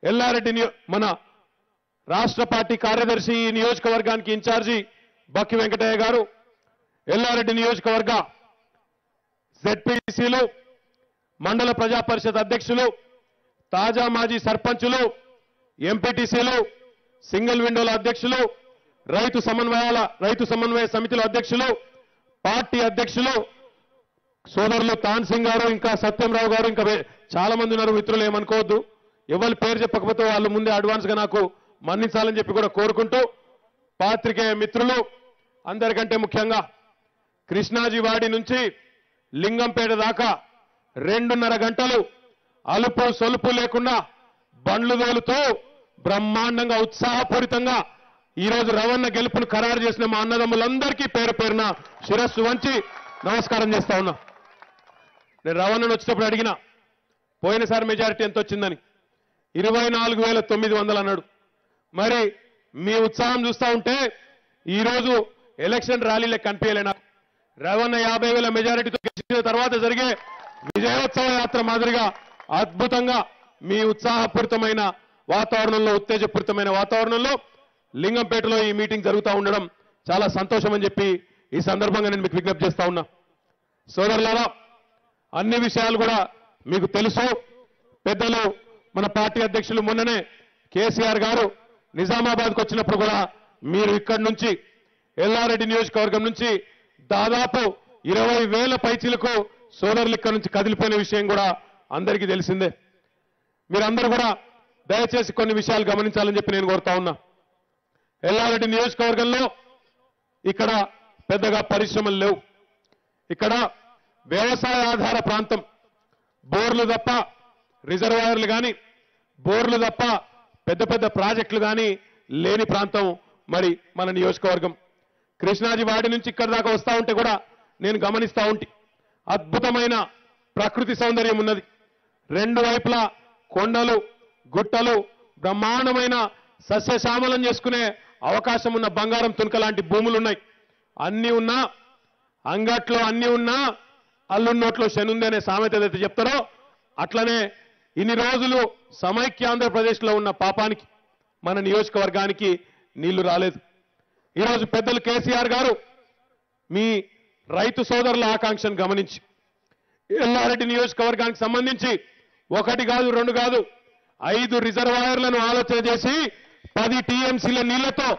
ఎల్లారెడ్డి మన రాష్ట్ర పార్టీ కార్యదర్శి ఈ నియోజకవర్గానికి ఇన్ఛార్జి బక్కి వెంకటయ్య గారు, ఎల్లారెడ్డి నియోజకవర్గ జెడ్పీటీసీలు, మండల ప్రజా పరిషత్ అధ్యక్షులు, తాజా మాజీ సర్పంచులు, ఎంపీటీసీలు, సింగిల్ విండోల అధ్యక్షులు, రైతు సమన్వయ సమితిల అధ్యక్షులు, పార్టీ అధ్యక్షులు సోదరులు తాన్ సింగ్ గారు, ఇంకా సత్యంరావు గారు, ఇంకా చాలా మంది ఉన్నారు. మిత్రులు ఏమనుకోవద్దు, ఎవరి పేరు చెప్పకపోతే వాళ్ళు ముందే అడ్వాన్స్ గా నాకు మన్నించాలని చెప్పి కూడా కోరుకుంటూ, పాత్రికేయ మిత్రులు అందరికంటే ముఖ్యంగా కృష్ణాజీ వాడి నుంచి లింగంపేట దాకా 2.5 గంటలు అలుపు సొలుపు లేకుండా బండ్లు తోలుతూ బ్రహ్మాండంగా ఉత్సాహపూరితంగా ఈరోజు రవణ గెలుపును ఖరారు చేసిన మా అన్నదమ్ములందరికీ పేరు పేరున శిరస్సు వంచి నమస్కారం చేస్తా ఉన్నా. నేను రవణను వచ్చేటప్పుడు అడిగిన, పోయినసారి మెజారిటీ ఎంత వచ్చిందని, 24,900 అన్నాడు. మరి మీ ఉత్సాహం చూస్తా ఉంటే ఈరోజు ఎలక్షన్ ర్యాలీలే కనిపించలే నాకు. రవణ 50,000 మెజారిటీతో గెలిచిన తర్వాత జరిగే విజయోత్సవ యాత్ర మాదిరిగా అద్భుతంగా మీ ఉత్సాహపూరితమైన వాతావరణంలో, ఉత్తేజపూరితమైన వాతావరణంలో లింగంపేటలో ఈ మీటింగ్ జరుగుతూ ఉండడం చాలా సంతోషం అని చెప్పి ఈ సందర్భంగా నేను మీకు విజ్ఞప్తి చేస్తా ఉన్నా. సోదరులారా, అన్ని విషయాలు కూడా మీకు తెలుసు. పెద్దలు మన పార్టీ అధ్యక్షులు మొన్ననే కేసీఆర్ గారు నిజామాబాద్కు వచ్చినప్పుడు కూడా మీరు ఇక్కడి నుంచి ఎల్లారెడ్డి నియోజకవర్గం నుంచి దాదాపు 20,000 పైచీలకు సోదరులు ఇక్కడ నుంచి కదిలిపోయిన విషయం కూడా అందరికీ తెలిసిందే. మీరందరూ కూడా దయచేసి కొన్ని విషయాలు గమనించాలని చెప్పి నేను కోరుతా ఉన్నా. ఎల్లారెడ్డి నియోజకవర్గంలో ఇక్కడ పెద్దగా పరిశ్రమలు లేవు. ఇక్కడ వ్యవసాయ ఆధార ప్రాంతం. బోర్లు తప్ప రిజర్వాయర్లు కానీ, బోర్లు తప్ప పెద్ద పెద్ద ప్రాజెక్టులు కానీ లేని ప్రాంతం మరి మన నియోజకవర్గం. కృష్ణాజీ వాడి నుంచి ఇక్కడ దాకా వస్తా ఉంటే కూడా నేను గమనిస్తా ఉంటే అద్భుతమైన ప్రకృతి సౌందర్యం ఉన్నది. రెండు వైపులా కొండలు, గుట్టలు, బ్రహ్మాండమైన సస్యశ్యామలం చేసుకునే అవకాశం ఉన్న బంగారం తునక లాంటి భూములు ఉన్నాయి. అన్ని ఉన్నా, అంగట్లో అన్ని ఉన్నా అల్లున్నోట్లో శనుంది అనే సామెత ఏదైతే చెప్తారో అట్లనే ఇన్ని రోజులు సమైక్య ఆంధ్రప్రదేశ్లో ఉన్న పాపానికి మన నియోజకవర్గానికి నీళ్లు రాలేదు. ఈరోజు పెద్దలు కేసీఆర్ గారు మీ రైతు సోదరుల ఆకాంక్షను గమనించి ఎల్లారెడ్డి నియోజకవర్గానికి సంబంధించి 1 కాదు 2 కాదు 5 రిజర్వాయర్లను ఆలోచన చేసి 10 టీఎంసీల నీళ్లతో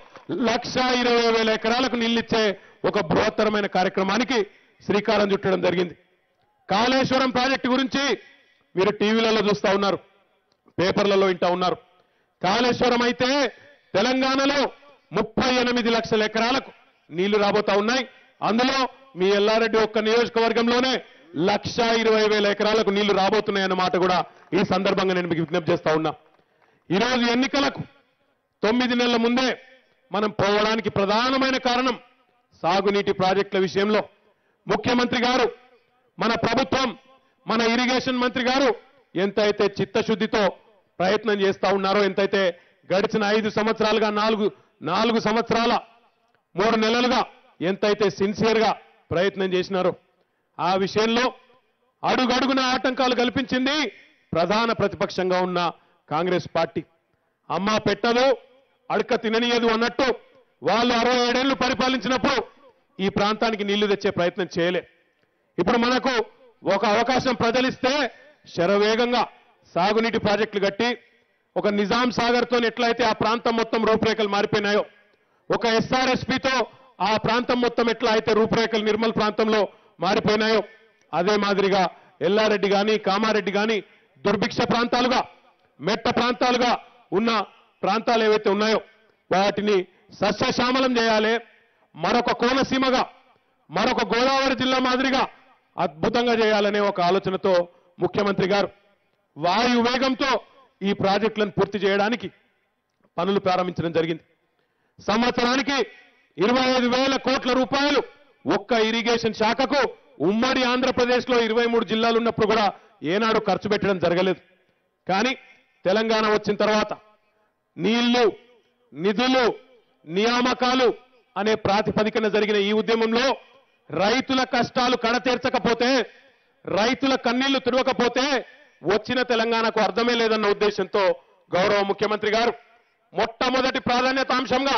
1,20,000 ఎకరాలకు నీళ్లిచ్చే ఒక బృహత్తరమైన కార్యక్రమానికి శ్రీకారం చుట్టడం జరిగింది. కాళేశ్వరం ప్రాజెక్టు గురించి మీరు టీవీలలో చూస్తా ఉన్నారు, పేపర్లలో వింటా ఉన్నారు. కాళేశ్వరం అయితే తెలంగాణలో 38 లక్షల ఎకరాలకు నీళ్లు రాబోతా ఉన్నాయి. అందులో మీ ఎల్లారెడ్డి ఒక్క నియోజకవర్గంలోనే 1,20,000 ఎకరాలకు నీళ్లు రాబోతున్నాయన్నమాట కూడా ఈ సందర్భంగా నేను మీకు విజ్ఞప్తి చేస్తా ఉన్నా. ఈరోజు ఎన్నికలకు 9 నెలల ముందే మనం పోవడానికి ప్రధానమైన కారణం సాగునీటి ప్రాజెక్టుల విషయంలో ముఖ్యమంత్రి గారు, మన ప్రభుత్వం, మన ఇరిగేషన్ మంత్రి గారు ఎంతైతే చిత్తశుద్ధితో ప్రయత్నం చేస్తా ఉన్నారో, ఎంతైతే గడిచిన 5 సంవత్సరాలుగా 4 సంవత్సరాల 3 నెలలుగా ఎంతైతే సిన్సియర్గా ప్రయత్నం చేసినారో ఆ విషయంలో అడుగడుగున ఆటంకాలు కల్పించింది ప్రధాన ప్రతిపక్షంగా ఉన్న కాంగ్రెస్ పార్టీ. అమ్మ పెట్టదు అడక తిననీయదు అన్నట్టు వాళ్ళు 67 ఏళ్లు పరిపాలించినప్పుడు ఈ ప్రాంతానికి నీళ్లు తెచ్చే ప్రయత్నం చేయలే. ఇప్పుడు మనకు ఒక అవకాశం ప్రజలిస్తే శరవేగంగా సాగునీటి ప్రాజెక్టులు కట్టి ఒక నిజాం సాగర్తో ఎట్లయితే ఆ ప్రాంతం మొత్తం రూపురేఖలు మారిపోయినాయో, ఒక ఎస్ఆర్ఎస్పితో ఆ ప్రాంతం మొత్తం ఎట్లా అయితే రూపురేఖలు నిర్మల్ ప్రాంతంలో మారిపోయినాయో అదే మాదిరిగా ఎల్లారెడ్డి కానీ కామారెడ్డి కానీ దుర్భిక్ష ప్రాంతాలుగా, మెట్ట ప్రాంతాలుగా ఉన్న ప్రాంతాలు ఏవైతే ఉన్నాయో వాటిని సస్యశ్యామలం చేయాలి. మరొక కోనసీమగా, మరొక గోదావరి జిల్లా మాదిరిగా అద్భుతంగా చేయాలనే ఒక ఆలోచనతో ముఖ్యమంత్రి గారు వాయు వేగంతో ఈ ప్రాజెక్టులను పూర్తి చేయడానికి పనులు ప్రారంభించడం జరిగింది. సంవత్సరానికి 25,000 కోట్ల రూపాయలు ఒక్క ఇరిగేషన్ శాఖకు ఉమ్మడి ఆంధ్రప్రదేశ్లో 23 జిల్లాలు ఉన్నప్పుడు కూడా ఏనాడు ఖర్చు పెట్టడం జరగలేదు. కానీ తెలంగాణ వచ్చిన తర్వాత నీళ్లు, నిధులు, నియామకాలు అనే ప్రాతిపదికన జరిగిన ఈ ఉద్యమంలో రైతుల కష్టాలు కడతీర్చకపోతే, రైతుల కన్నీళ్లు తుడవకపోతే వచ్చిన తెలంగాణకు అర్థమే లేదన్న ఉద్దేశంతో గౌరవ ముఖ్యమంత్రి గారు మొట్టమొదటి ప్రాధాన్యతాంశంగా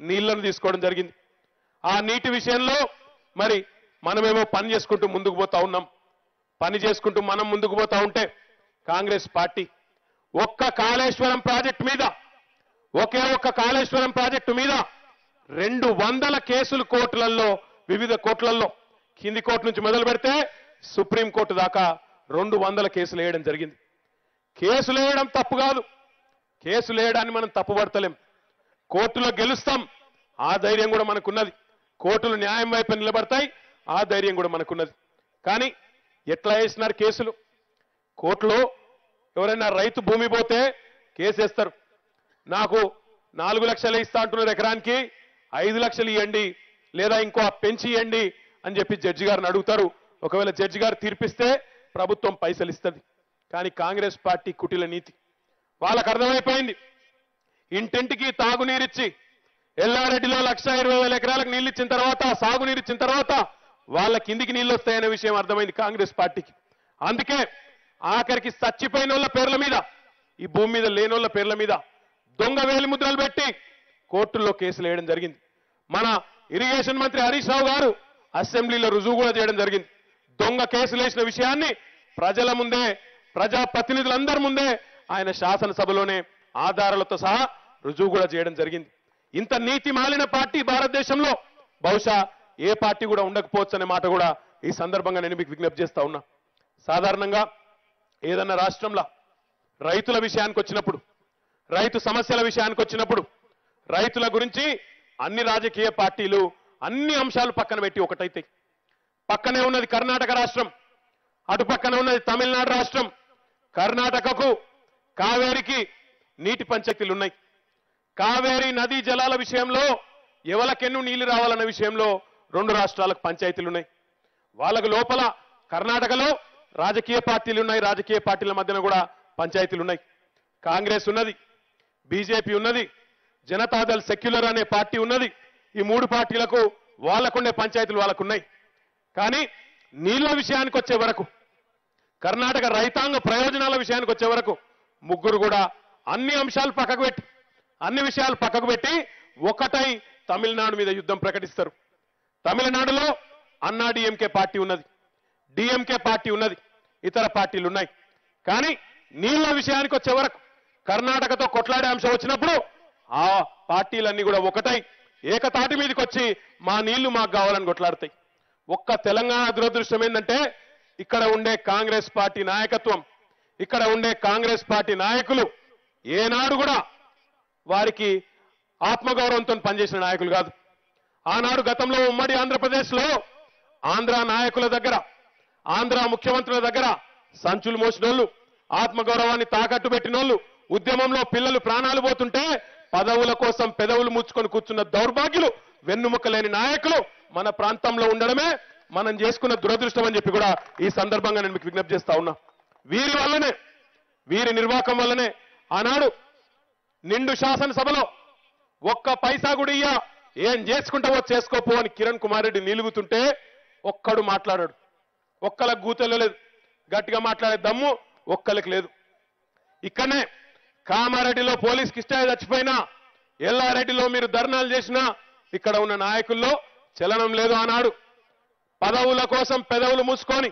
నీళ్లను తీసుకోవడం జరిగింది. ఆ నీటి విషయంలో మరి మనమేమో పని చేసుకుంటూ ముందుకు పోతా ఉన్నాం. పని చేసుకుంటూ మనం ముందుకు పోతా ఉంటే కాంగ్రెస్ పార్టీ ఒక్క కాళేశ్వరం ప్రాజెక్టు మీద ఒకే ఒక్క కాళేశ్వరం ప్రాజెక్టు మీద 200 కేసులు కోర్టులలో వివిధ కోర్టులలో కింది కోర్టు నుంచి మొదలు పెడితే సుప్రీంకోర్టు దాకా 200 కేసులు వేయడం జరిగింది. కేసులు వేయడం తప్పు కాదు. కేసులు వేయడాన్ని మనం తప్పుపడతలేం. కోర్టులో గెలుస్తాం, ఆ ధైర్యం కూడా మనకున్నది. కోర్టులు న్యాయం వైపు నిలబడతాయి, ఆ ధైర్యం కూడా మనకున్నది. కానీ ఎట్లా వేసినారు కేసులు? కోర్టులో ఎవరైనా రైతు భూమి పోతే కేసేస్తారు. నాకు 4 లక్షలు ఇస్తా అంటున్నారు ఎకరానికి, 5 లక్షలు ఇవ్వండి లేదా ఇంకో పెంచి ఇవ్వండి అని చెప్పి జడ్జి గారిని అడుగుతారు. ఒకవేళ జడ్జి గారు తీర్పిస్తే ప్రభుత్వం పైసలు ఇస్తుంది. కానీ కాంగ్రెస్ పార్టీ కుటిల నీతి వాళ్ళకు అర్థమైపోయింది. ఇంటింటికి తాగునీరిచ్చి ఎల్లారెడ్డిలో 1,20,000 ఎకరాలకు నీళ్ళు ఇచ్చిన తర్వాత, సాగునీరు ఇచ్చిన తర్వాత వాళ్ళ కిందికి నీళ్ళు వస్తాయనే విషయం అర్థమైంది కాంగ్రెస్ పార్టీకి. అందుకే ఆఖరికి చచ్చిపోయిన వాళ్ళ పేర్ల మీద, ఈ భూమి మీద లేనోళ్ల పేర్ల మీద దొంగ వేలి ముద్రలు పెట్టి కోర్టుల్లో కేసులు వేయడం జరిగింది. మన ఇరిగేషన్ మంత్రి హరీష్ రావు గారు అసెంబ్లీలో రుజువు కూడా చేయడం జరిగింది. దొంగ కేసులు వేసిన విషయాన్ని ప్రజల ముందే, ప్రజాప్రతినిధులందరి ముందే ఆయన శాసనసభలోనే ఆధారాలతో సహా రుజువు కూడా చేయడం జరిగింది. ఇంత నీతి మాలిన పార్టీ భారతదేశంలో బహుశా ఏ పార్టీ కూడా ఉండకపోవచ్చు అనే మాట కూడా ఈ సందర్భంగా నేను మీకు విజ్ఞప్తి చేస్తా ఉన్నా. సాధారణంగా ఏదన్నా రాష్ట్రంలో రైతుల విషయానికి వచ్చినప్పుడు, రైతు సమస్యల విషయానికి వచ్చినప్పుడు రైతుల గురించి అన్ని రాజకీయ పార్టీలు అన్ని అంశాలు పక్కన పెట్టి ఒకటైతే, పక్కనే ఉన్నది కర్ణాటక రాష్ట్రం, అటు పక్కన ఉన్నది తమిళనాడు రాష్ట్రం. కర్ణాటకకు కావేరికి నీటి పంచాయతీలు ఉన్నాయి. కావేరి నదీ జలాల విషయంలో ఎవరికెన్ను నీళ్లు రావాలన్న విషయంలో 2 రాష్ట్రాలకు పంచాయతీలు ఉన్నాయి. వాళ్ళకు లోపల కర్ణాటకలో రాజకీయ పార్టీలు ఉన్నాయి, రాజకీయ పార్టీల మధ్యన కూడా పంచాయతీలు ఉన్నాయి. కాంగ్రెస్ ఉన్నది, బీజేపీ ఉన్నది, జనతాదళ్ సెక్యులర్ అనే పార్టీ ఉన్నది. ఈ 3 పార్టీలకు వాళ్ళకుండే పంచాయతీలు వాళ్ళకున్నాయి. కానీ నీళ్ల విషయానికి వచ్చే వరకు, కర్ణాటక రైతాంగ ప్రయోజనాల విషయానికి వచ్చే వరకు ముగ్గురు కూడా అన్ని అంశాలు పక్కకు పెట్టి, అన్ని విషయాలు పక్కకు పెట్టి ఒకటై తమిళనాడు మీద యుద్ధం ప్రకటిస్తారు. తమిళనాడులో అన్నా డిఎంకే పార్టీ ఉన్నది, డిఎంకే పార్టీ ఉన్నది, ఇతర పార్టీలు ఉన్నాయి. కానీ నీళ్ల విషయానికి వచ్చే వరకు కర్ణాటకతో కొట్లాడే అంశం వచ్చినప్పుడు ఆ పార్టీలన్నీ కూడా ఒకటై ఏకతాటి మీదకి వచ్చి మా నీళ్లు మాకు కావాలని కొట్లాడతాయి. ఒక్క తెలంగాణ దురదృష్టం ఏంటంటే ఇక్కడ ఉండే కాంగ్రెస్ పార్టీ నాయకత్వం, ఇక్కడ ఉండే కాంగ్రెస్ పార్టీ నాయకులు ఏనాడు కూడా వారికి ఆత్మగౌరవంతో పనిచేసిన నాయకులు కాదు. ఆనాడు గతంలో ఉమ్మడి ఆంధ్రప్రదేశ్లో ఆంధ్ర నాయకుల దగ్గర, ఆంధ్ర ముఖ్యమంత్రుల దగ్గర సంచులు మోసినోళ్ళు, ఆత్మగౌరవాన్ని తాకట్టు పెట్టినోళ్ళు, ఉద్యమంలో పిల్లలు ప్రాణాలు పోతుంటే పదవుల కోసం పెదవులు ముచ్చుకొని కూర్చున్న దౌర్భాగ్యులు, వెన్నుముక్కలేని నాయకులు మన ప్రాంతంలో ఉండడమే మనం చేసుకున్న దురదృష్టం అని చెప్పి కూడా ఈ సందర్భంగా నేను మీకు విజ్ఞప్తి చేస్తా ఉన్నా. వీరి వల్లనే, వీరి నిర్వాహకం వల్లనే ఆనాడు నిండు శాసనసభలో ఒక్క పైసా కూడా ఇయ్యా, ఏం చేసుకుంటావో చేసుకోపో అని కిరణ్ కుమార్ రెడ్డి నిలుగుతుంటే ఒక్కడు మాట్లాడాడు. ఒక్కలకు గూతలు లేదు, గట్టిగా మాట్లాడే దమ్ము ఒక్కరికి లేదు. ఇక్కడనే కామారెడ్డిలో పోలీస్ కిష్టాయి చచ్చిపోయినా, ఎల్లారెడ్డిలో మీరు ధర్నాలు చేసినా ఇక్కడ ఉన్న నాయకుల్లో చలనం లేదు. ఆనాడు పదవుల కోసం పెదవులు మూసుకొని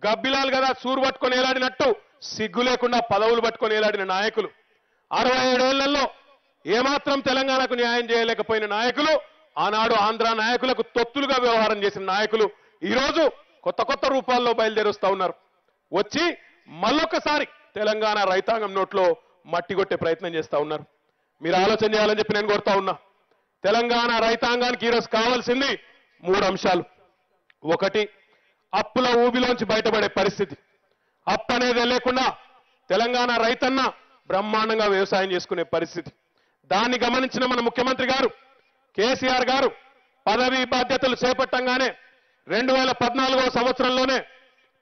గబ్బిలాలు కదా సూరు పట్టుకొని ఏలాడినట్టు సిగ్గు లేకుండా పదవులు పట్టుకొని ఏలాడిన నాయకులు, 67 ఏళ్లలో ఏమాత్రం తెలంగాణకు న్యాయం చేయలేకపోయిన నాయకులు, ఆనాడు ఆంధ్ర నాయకులకు తొత్తులుగా వ్యవహారం చేసిన నాయకులు ఈరోజు కొత్త కొత్త రూపాల్లో బయలుదేరుస్తా ఉన్నారు. వచ్చి మళ్ళొక్కసారి తెలంగాణ రైతాంగం నోట్లో మట్టి కొట్టే ప్రయత్నం చేస్తా ఉన్నారు. మీరు ఆలోచన చేయాలని చెప్పి నేను కోరుతా ఉన్నా. తెలంగాణ రైతాంగానికి ఈరోజు కావాల్సింది 3 అంశాలు. ఒకటి, అప్పుల ఊబిలోంచి బయటపడే పరిస్థితి. అప్పు అనేది లేకుండా తెలంగాణ రైతన్న బ్రహ్మాండంగా వ్యవసాయం చేసుకునే పరిస్థితి. దాన్ని గమనించిన మన ముఖ్యమంత్రి గారు కేసీఆర్ గారు పదవీ బాధ్యతలు చేపట్టంగానే 2014వ సంవత్సరంలోనే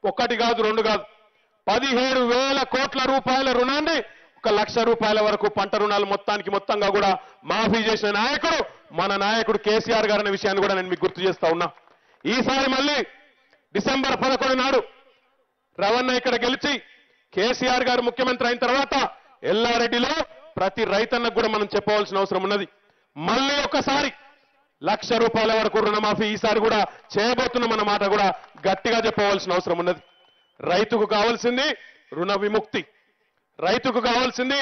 1 కాదు 2 కాదు 17,000 కోట్ల రూపాయల రుణాన్ని 1 లక్ష రూపాయల వరకు పంట రుణాలు మొత్తంగా కూడా మాఫీ చేసిన నాయకుడు మన నాయకుడు కేసీఆర్ గారు అనే విషయాన్ని కూడా నేను మీకు గుర్తు చేస్తా ఉన్నా. ఈసారి మళ్ళీ డిసెంబర్ 11 నాడు రవణ ఇక్కడ గెలిచి కేసీఆర్ గారు ముఖ్యమంత్రి అయిన తర్వాత ఎల్లారెడ్డిలో ప్రతి రైతన్నకు కూడా మనం చెప్పవలసిన అవసరం ఉన్నది. మళ్ళీ ఒకసారి ₹1,00,000 వరకు రుణమాఫీ ఈసారి కూడా చేయబోతున్న మాట కూడా గట్టిగా చెప్పవలసిన అవసరం ఉన్నది. రైతుకు కావాల్సింది రుణ విముక్తి, రైతుకు కావాల్సింది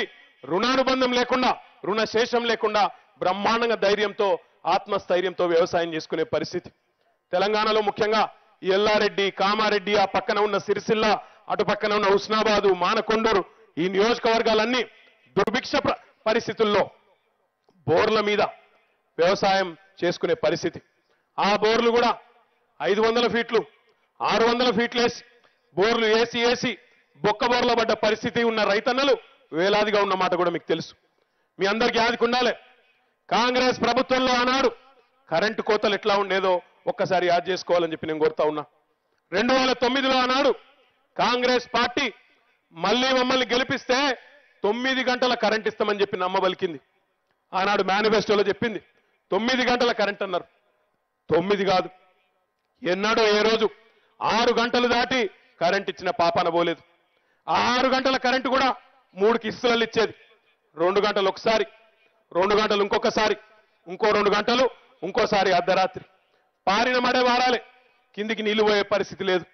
రుణానుబంధం లేకుండా, రుణశేషం లేకుండా బ్రహ్మాండంగా ధైర్యంతో, ఆత్మస్థైర్యంతో వ్యవసాయం చేసుకునే పరిస్థితి. తెలంగాణలో ముఖ్యంగా ఎల్లారెడ్డి, కామారెడ్డి, ఆ పక్కన ఉన్న సిరిసిల్ల, అటు పక్కన ఉన్న హుస్నాబాదు, మానకొండూరు, ఈ నియోజకవర్గాలన్నీ దుర్భిక్ష పరిస్థితుల్లో బోర్ల మీద వ్యవసాయం చేసుకునే పరిస్థితి. ఆ బోర్లు కూడా 500 ఫీట్లు 600 ఫీట్లు వేసి బోర్లు వేసి బొక్క బోర్ల పడ్డ పరిస్థితి ఉన్న రైతన్నలు వేలాదిగా ఉన్న మాట కూడా మీకు తెలుసు. మీ అందరికీ యాదికి ఉండాలి, కాంగ్రెస్ ప్రభుత్వంలో ఆనాడు కరెంటు కోతలు ఎట్లా ఉండేదో ఒక్కసారి యాద్ చేసుకోవాలని చెప్పి నేను కోరుతా ఉన్నా. 2009లో ఆనాడు కాంగ్రెస్ పార్టీ మళ్ళీ మమ్మల్ని గెలిపిస్తే 9 గంటల కరెంట్ ఇస్తామని చెప్పి నమ్మబలికింది. ఆనాడు మేనిఫెస్టోలో చెప్పింది 9 గంటల కరెంట్ అన్నారు. 9 కాదు, ఎన్నాడో ఏ రోజు 6 గంటలు దాటి కరెంట్ ఇచ్చిన పాపాన పోలేదు. 6 గంటల కరెంటు కూడా 3 కిస్తులలో ఇచ్చేది. 2 గంటలు ఒకసారి, 2 గంటలు ఇంకొకసారి, ఇంకో 2 గంటలు ఇంకోసారి అర్ధరాత్రి. పారిన మడే వారాలే, కిందికి నీళ్లు పోయే పరిస్థితి లేదు.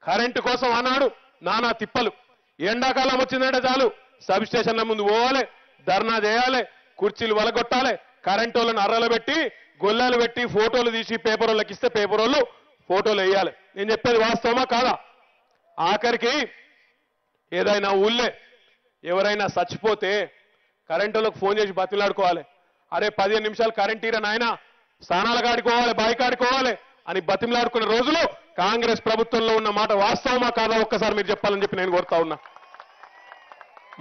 కరెంటు కోసం ఆనాడు నానా తిప్పలు. ఎండాకాలం వచ్చిందంటే చాలు సబ్ స్టేషన్ల ముందు పోవాలి, ధర్నా చేయాలి, కుర్చీలు వలగొట్టాలి, కరెంటు వాళ్ళని అర్రలు పెట్టి గొల్లాలు పెట్టి ఫోటోలు తీసి పేపర్ వాళ్ళకి ఇస్తే పేపర్ వాళ్ళు ఫోటోలు వేయాలి. నేను చెప్పేది వాస్తవమా కాదా? ఆఖరికి ఏదైనా ఊళ్ళే ఎవరైనా చచ్చిపోతే కరెంటు వాళ్ళకి ఫోన్ చేసి బతిలాడుకోవాలి. అరే 15 నిమిషాలు కరెంట్ తీరా నాయన, స్నానాల కాడుకోవాలి, బాయి కాడుకోవాలి అని బతిమలాడుకునే రోజులు కాంగ్రెస్ ప్రభుత్వంలో ఉన్న మాట వాస్తవమా కాదా ఒక్కసారి మీరు చెప్పాలని చెప్పి నేను కోరుతా ఉన్నా.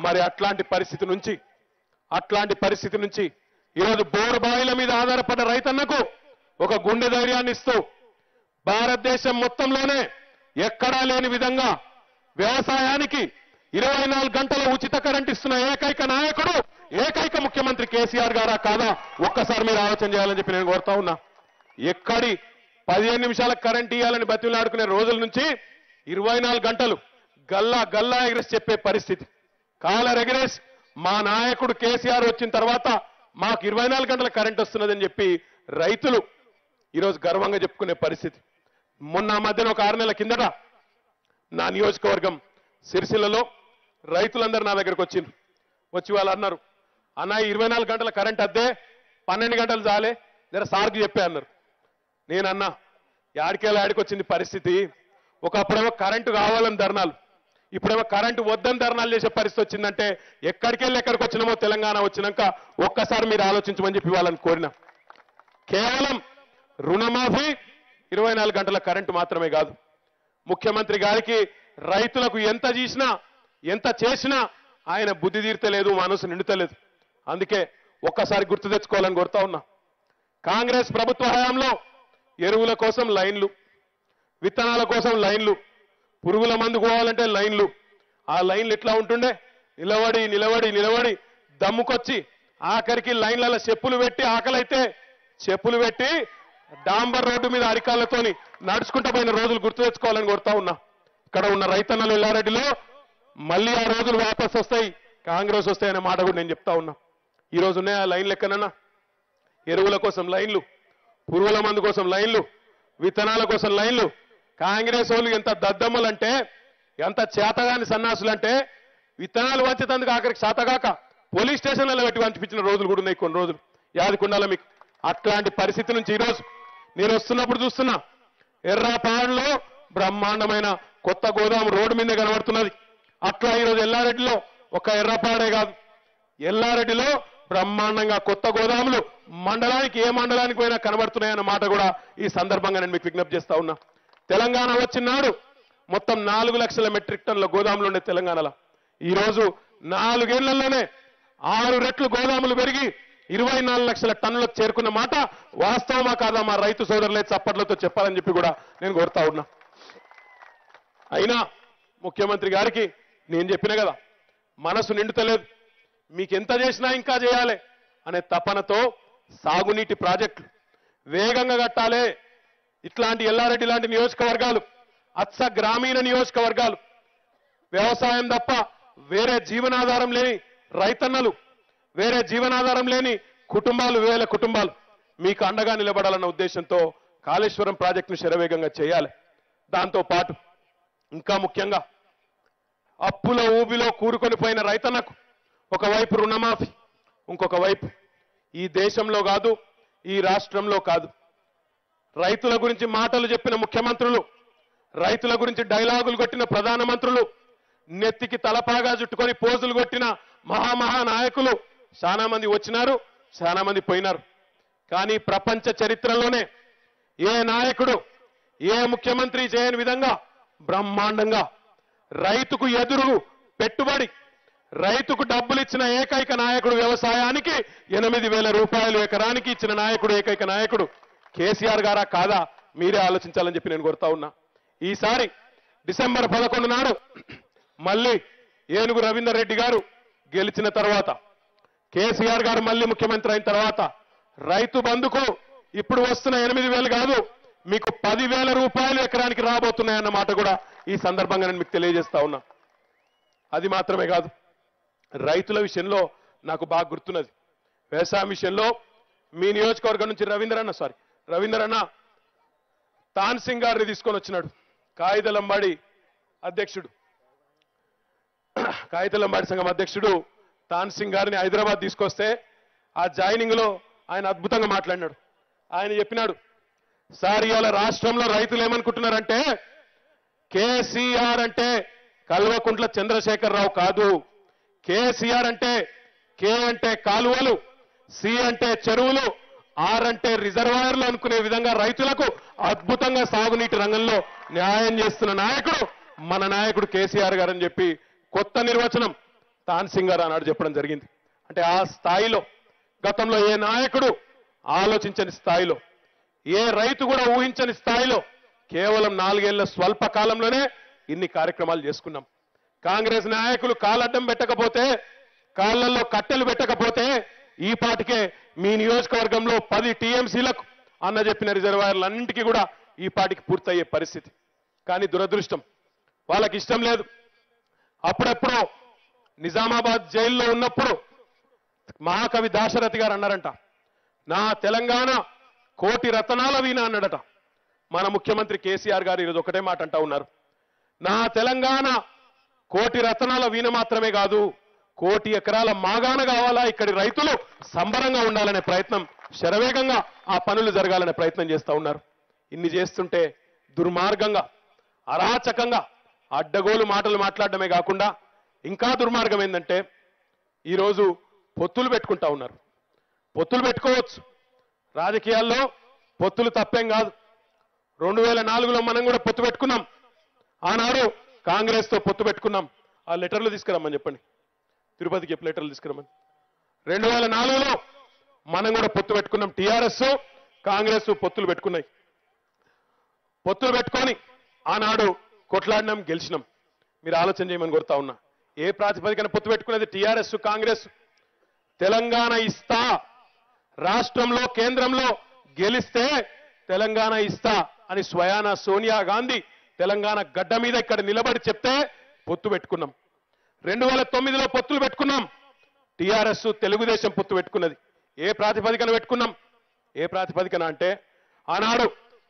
మరి అట్లాంటి పరిస్థితి నుంచి ఈరోజు బోరు బావిల మీద ఆధారపడ్డ రైతన్నకు ఒక గుండె ధైర్యాన్ని ఇస్తూ భారతదేశం మొత్తంలోనే ఎక్కడా లేని విధంగా వ్యవసాయానికి 24 గంటల ఉచిత కరెంట్ ఇస్తున్న ఏకైక నాయకుడు, ఏకైక ముఖ్యమంత్రి కేసీఆర్ గారా కాదా ఒక్కసారి మీరు ఆలోచన చేయాలని చెప్పి నేను కోరుతా ఉన్నా. ఎక్కడి 15 నిమిషాలకు కరెంట్ ఇవ్వాలని బతిలాడుకునే రోజుల నుంచి 24 గంటలు గల్లా ఎగిరేసి చెప్పే పరిస్థితి. కాలర్ ఎగిరేసి మా నాయకుడు కేసీఆర్ వచ్చిన తర్వాత మాకు 24 గంటల కరెంట్ వస్తున్నదని చెప్పి రైతులు ఈరోజు గర్వంగా చెప్పుకునే పరిస్థితి. మొన్న మధ్యన ఒక 6 నెలల కిందట నా నియోజకవర్గం సిరిసిల్లలో రైతులందరూ నా దగ్గరకు వచ్చి వాళ్ళు అన్నారు, అన్న 24 గంటల కరెంట్ అద్దే 12 గంటలు చాలే జర సార్కి చెప్పే అన్నారు. నేనన్నా యాడికి వచ్చింది పరిస్థితి. ఒకప్పుడేమో కరెంటు కావాలని ధర్నాలు, ఇప్పుడేమో కరెంటు వద్దని ధర్నాలు చేసే పరిస్థితి వచ్చిందంటే ఎక్కడికి వచ్చినామో తెలంగాణ వచ్చినాక ఒక్కసారి మీరు ఆలోచించమని చెప్పి వాళ్ళని కోరినా. కేవలం రుణమాఫీ 24 గంటల కరెంటు మాత్రమే కాదు, ముఖ్యమంత్రి గారికి రైతులకు ఎంత చేసినా ఆయన బుద్ధి తీర్తలేదు, మనసు నిండుతలేదు. అందుకే ఒక్కసారి గుర్తు తెచ్చుకోవాలని కోరుతా ఉన్నా. కాంగ్రెస్ ప్రభుత్వ హయాంలో ఎరువుల కోసం లైన్లు, విత్తనాల కోసం లైన్లు, పురుగుల మందు పోవాలంటే లైన్లు. ఆ లైన్లు ఎట్లా ఉంటుండే, నిలబడి దమ్ముకొచ్చి ఆఖరికి లైన్లలో చెప్పులు పెట్టి, ఆకలైతే చెప్పులు పెట్టి డాంబర్ రోడ్డు మీద అరికాళ్లతోని నడుచుకుంటూ పోయిన రోజులు గుర్తు తెచ్చుకోవాలని కోరుతా ఉన్నా. ఇక్కడ ఉన్న రైతన్నలు ఎల్లారెడ్డిలో మళ్ళీ ఆ రోజులు వాపసు వస్తాయి, కాంగ్రెస్ వస్తాయనే మాట కూడా నేను చెప్తా ఉన్నా. ఈ రోజు ఉన్నాయి ఆ లైన్లు ఎక్కడన్నా? ఎరువుల కోసం లైన్లు, పురుగుల మందు కోసం లైన్లు, విత్తనాల కోసం లైన్లు. కాంగ్రెస్ వాళ్ళు ఎంత దద్దమ్మలంటే, ఎంత చేతగాని సన్నాసులంటే విత్తనాలు వంచేందుకు ఆఖరికి చేతగాక పోలీస్ స్టేషన్లలో పెట్టి వంచిపించిన రోజులు కూడా ఉన్నాయి. కొన్ని రోజులు యాదకుండాల మీకు. అట్లాంటి పరిస్థితి నుంచి ఈరోజు నేను వస్తున్నప్పుడు చూస్తున్నా, ఎర్రాపాడులో బ్రహ్మాండమైన కొత్త గోదాము రోడ్డు మీద కనబడుతున్నది. అట్లా ఈరోజు ఎల్లారెడ్డిలో ఒక ఎర్రపాడే కాదు, ఎల్లారెడ్డిలో బ్రహ్మాండంగా కొత్త గోదాములు మండలానికి ఏ మండలానికి పోయినా కనబడుతున్నాయన్న మాట కూడా ఈ సందర్భంగా నేను మీకు విజ్ఞప్తి చేస్తా ఉన్నా. తెలంగాణ వచ్చినాడు మొత్తం 4 లక్షల మెట్రిక్ టన్నుల గోదాములు ఉండే తెలంగాణలో. ఈరోజు 4 ఏళ్లలోనే 6 రెట్లు గోదాములు పెరిగి 24 లక్షల టన్నులకు చేరుకున్న మాట వాస్తవమా కాదా? మా రైతు సోదరులే చప్పట్లతో చెప్పాలని చెప్పి కూడా నేను కోరుతా ఉన్నా. అయినా ముఖ్యమంత్రి గారికి నేను చెప్పిన కదా, మనసు నిండుతలేదు, మీకెంత చేసినా ఇంకా చేయాలి అనే తపనతో సాగునీటి ప్రాజెక్టులు వేగంగా కట్టాలి. ఇట్లాంటి ఎల్లారెడ్డి లాంటి నియోజకవర్గాలు, అచ్చ గ్రామీణ నియోజకవర్గాలు, వ్యవసాయం తప్ప వేరే జీవనాధారం లేని రైతన్నలు, వేరే జీవనాధారం లేని కుటుంబాలు, వేల కుటుంబాలు మీకు అండగా నిలబడాలన్న ఉద్దేశంతో కాళేశ్వరం ప్రాజెక్టును శరవేగంగా చేయాలి. దాంతో పాటు ఇంకా ముఖ్యంగా అప్పుల ఊబిలో కూరుకొని పోయిన రైతన్నకు ఒకవైపు రుణమాఫీ, ఇంకొక వైపు ఈ దేశంలో కాదు, ఈ రాష్ట్రంలో కాదు, రైతుల గురించి మాటలు చెప్పిన ముఖ్యమంత్రులు, రైతుల గురించి డైలాగులు కొట్టిన ప్రధానమంత్రులు, నెత్తికి తలపాగా చుట్టుకొని పోజులు కొట్టిన మహానాయకులు చాలా మంది వచ్చినారు, చాలా మంది పోయినారు. కానీ ప్రపంచ చరిత్రలోనే ఏ నాయకుడు, ఏ ముఖ్యమంత్రి చేయని విధంగా బ్రహ్మాండంగా రైతుకు ఎదురు పెట్టుబడి, రైతుకు డబ్బులు ఇచ్చిన ఏకైక నాయకుడు, వ్యవసాయానికి 8,000 రూపాయలు ఎకరానికి ఇచ్చిన నాయకుడు, ఏకైక నాయకుడు కేసీఆర్ గారా కాదా? మీరే ఆలోచించాలని చెప్పి నేను కోరుతా ఉన్నా. ఈసారి డిసెంబర్ 11 నాడు మళ్ళీ ఏనుగు రవీందర్ రెడ్డి గారు గెలిచిన తర్వాత, కేసీఆర్ గారు మళ్ళీ ముఖ్యమంత్రి అయిన తర్వాత రైతు బంధుకు ఇప్పుడు వస్తున్న 8,000 కాదు, మీకు 10,000 రూపాయలు ఎకరానికి రాబోతున్నాయన్న మాట కూడా ఈ సందర్భంగా నేను మీకు తెలియజేస్తా ఉన్నా. అది మాత్రమే కాదు, రైతుల విషయంలో నాకు బాగా గుర్తున్నది. వ్యవసాయం విషయంలో మీ నియోజకవర్గం నుంచి రవీందర్ అన్న తాన్ సింగ్ గారిని తీసుకొని వచ్చినాడు. కాగితలంబాడి సంఘం అధ్యక్షుడు తాన్ సింగ్ గారిని హైదరాబాద్ తీసుకొస్తే ఆ జాయినింగ్ లో ఆయన అద్భుతంగా మాట్లాడినాడు. ఆయన చెప్పినాడు, సార్ ఇవాళ రాష్ట్రంలో రైతులు ఏమనుకుంటున్నారంటే కేసీఆర్ అంటే కల్వకుంట్ల చంద్రశేఖరరావు కాదు, కేసీఆర్ అంటే కే అంటే కాలువలు, సి అంటే చెరువులు, ఆర్ అంటే రిజర్వాయర్లు అనుకునే విధంగా రైతులకు అద్భుతంగా సాగునీటి రంగంలో న్యాయం చేస్తున్న నాయకుడు మన నాయకుడు కేసీఆర్ గారు అని చెప్పి కొత్త నిర్వచనం తాన్ సింగ్ గారు ఆనాడు చెప్పడం జరిగింది. అంటే ఆ స్థాయిలో గతంలో ఏ నాయకుడు ఆలోచించని స్థాయిలో, ఏ రైతు కూడా ఊహించని స్థాయిలో కేవలం 4 ఏళ్ల స్వల్ప కాలంలోనే ఇన్ని కార్యక్రమాలు చేసుకున్నాం. కాంగ్రెస్ నాయకులు కాలడ్డం పెట్టకపోతే, కాళ్లలో కట్టెలు పెట్టకపోతే ఈ పాటికే మీ నియోజకవర్గంలో 10 టీఎంసీలకు అన్న చెప్పిన రిజర్వాయర్లన్నింటికీ కూడా ఈ పాటికి పూర్తయ్యే పరిస్థితి. కానీ దురదృష్టం, వాళ్ళకి ఇష్టం లేదు. అప్పుడెప్పుడో నిజామాబాద్ జైల్లో ఉన్నప్పుడు మహాకవి దాశరథి గారు అన్నారంట, నా తెలంగాణ కోటి రతనాల వీణ అన్నాడట. మన ముఖ్యమంత్రి కేసీఆర్ గారు ఈరోజు ఒకటే మాట అంటా ఉన్నారు, నా తెలంగాణ కోటి రతనాల వీణ మాత్రమే కాదు, 1,00,00,000 ఎకరాల మాగాణ కావాలా, ఇక్కడి రైతులు సంబరంగా ఉండాలనే ప్రయత్నం, శరవేగంగా ఆ పనులు జరగాలనే ప్రయత్నం చేస్తా ఉన్నారు. ఇన్ని చేస్తుంటే దుర్మార్గంగా, అరాచకంగా, అడ్డగోలు మాటలు మాట్లాడడమే కాకుండా ఇంకా దుర్మార్గం ఏంటంటే ఈరోజు పొత్తులు పెట్టుకుంటా ఉన్నారు. పొత్తులు పెట్టుకోవచ్చు, రాజకీయాల్లో పొత్తులు తప్పేం కాదు. 2004లో మనం కూడా పొత్తు పెట్టుకున్నాం. ఆనాడు కాంగ్రెస్ తో పొత్తు పెట్టుకున్నాం. ఆ లెటర్లు తీసుకురమ్మని చెప్పండి, తిరుపతికి లెటర్లు తీసుకురమ్మని. 2004లో మనం కూడా పొత్తు పెట్టుకున్నాం. టీఆర్ఎస్ కాంగ్రెస్ పొత్తులు పెట్టుకున్నాయి. పొత్తులు పెట్టుకొని ఆనాడు కొట్లాడినాం, గెలిచినాం. మీరు ఆలోచన చేయమని కోరుతా ఉన్నా. ఏ ప్రాతిపదికన పొత్తు పెట్టుకునేది? టీఆర్ఎస్ కాంగ్రెస్. తెలంగాణ ఇస్తా, రాష్ట్రంలో కేంద్రంలో గెలిస్తే తెలంగాణ ఇస్తా అని స్వయాన సోనియా గాంధీ తెలంగాణ గడ్డ మీద ఇక్కడ నిలబడి చెప్తే పొత్తు పెట్టుకున్నాం. 2009లో పొత్తులు పెట్టుకున్నాం. టీఆర్ఎస్ తెలుగుదేశం పొత్తు పెట్టుకున్నది. ఏ ప్రాతిపదికన పెట్టుకున్నాం? ఏ ప్రాతిపదికన అంటే ఆనాడు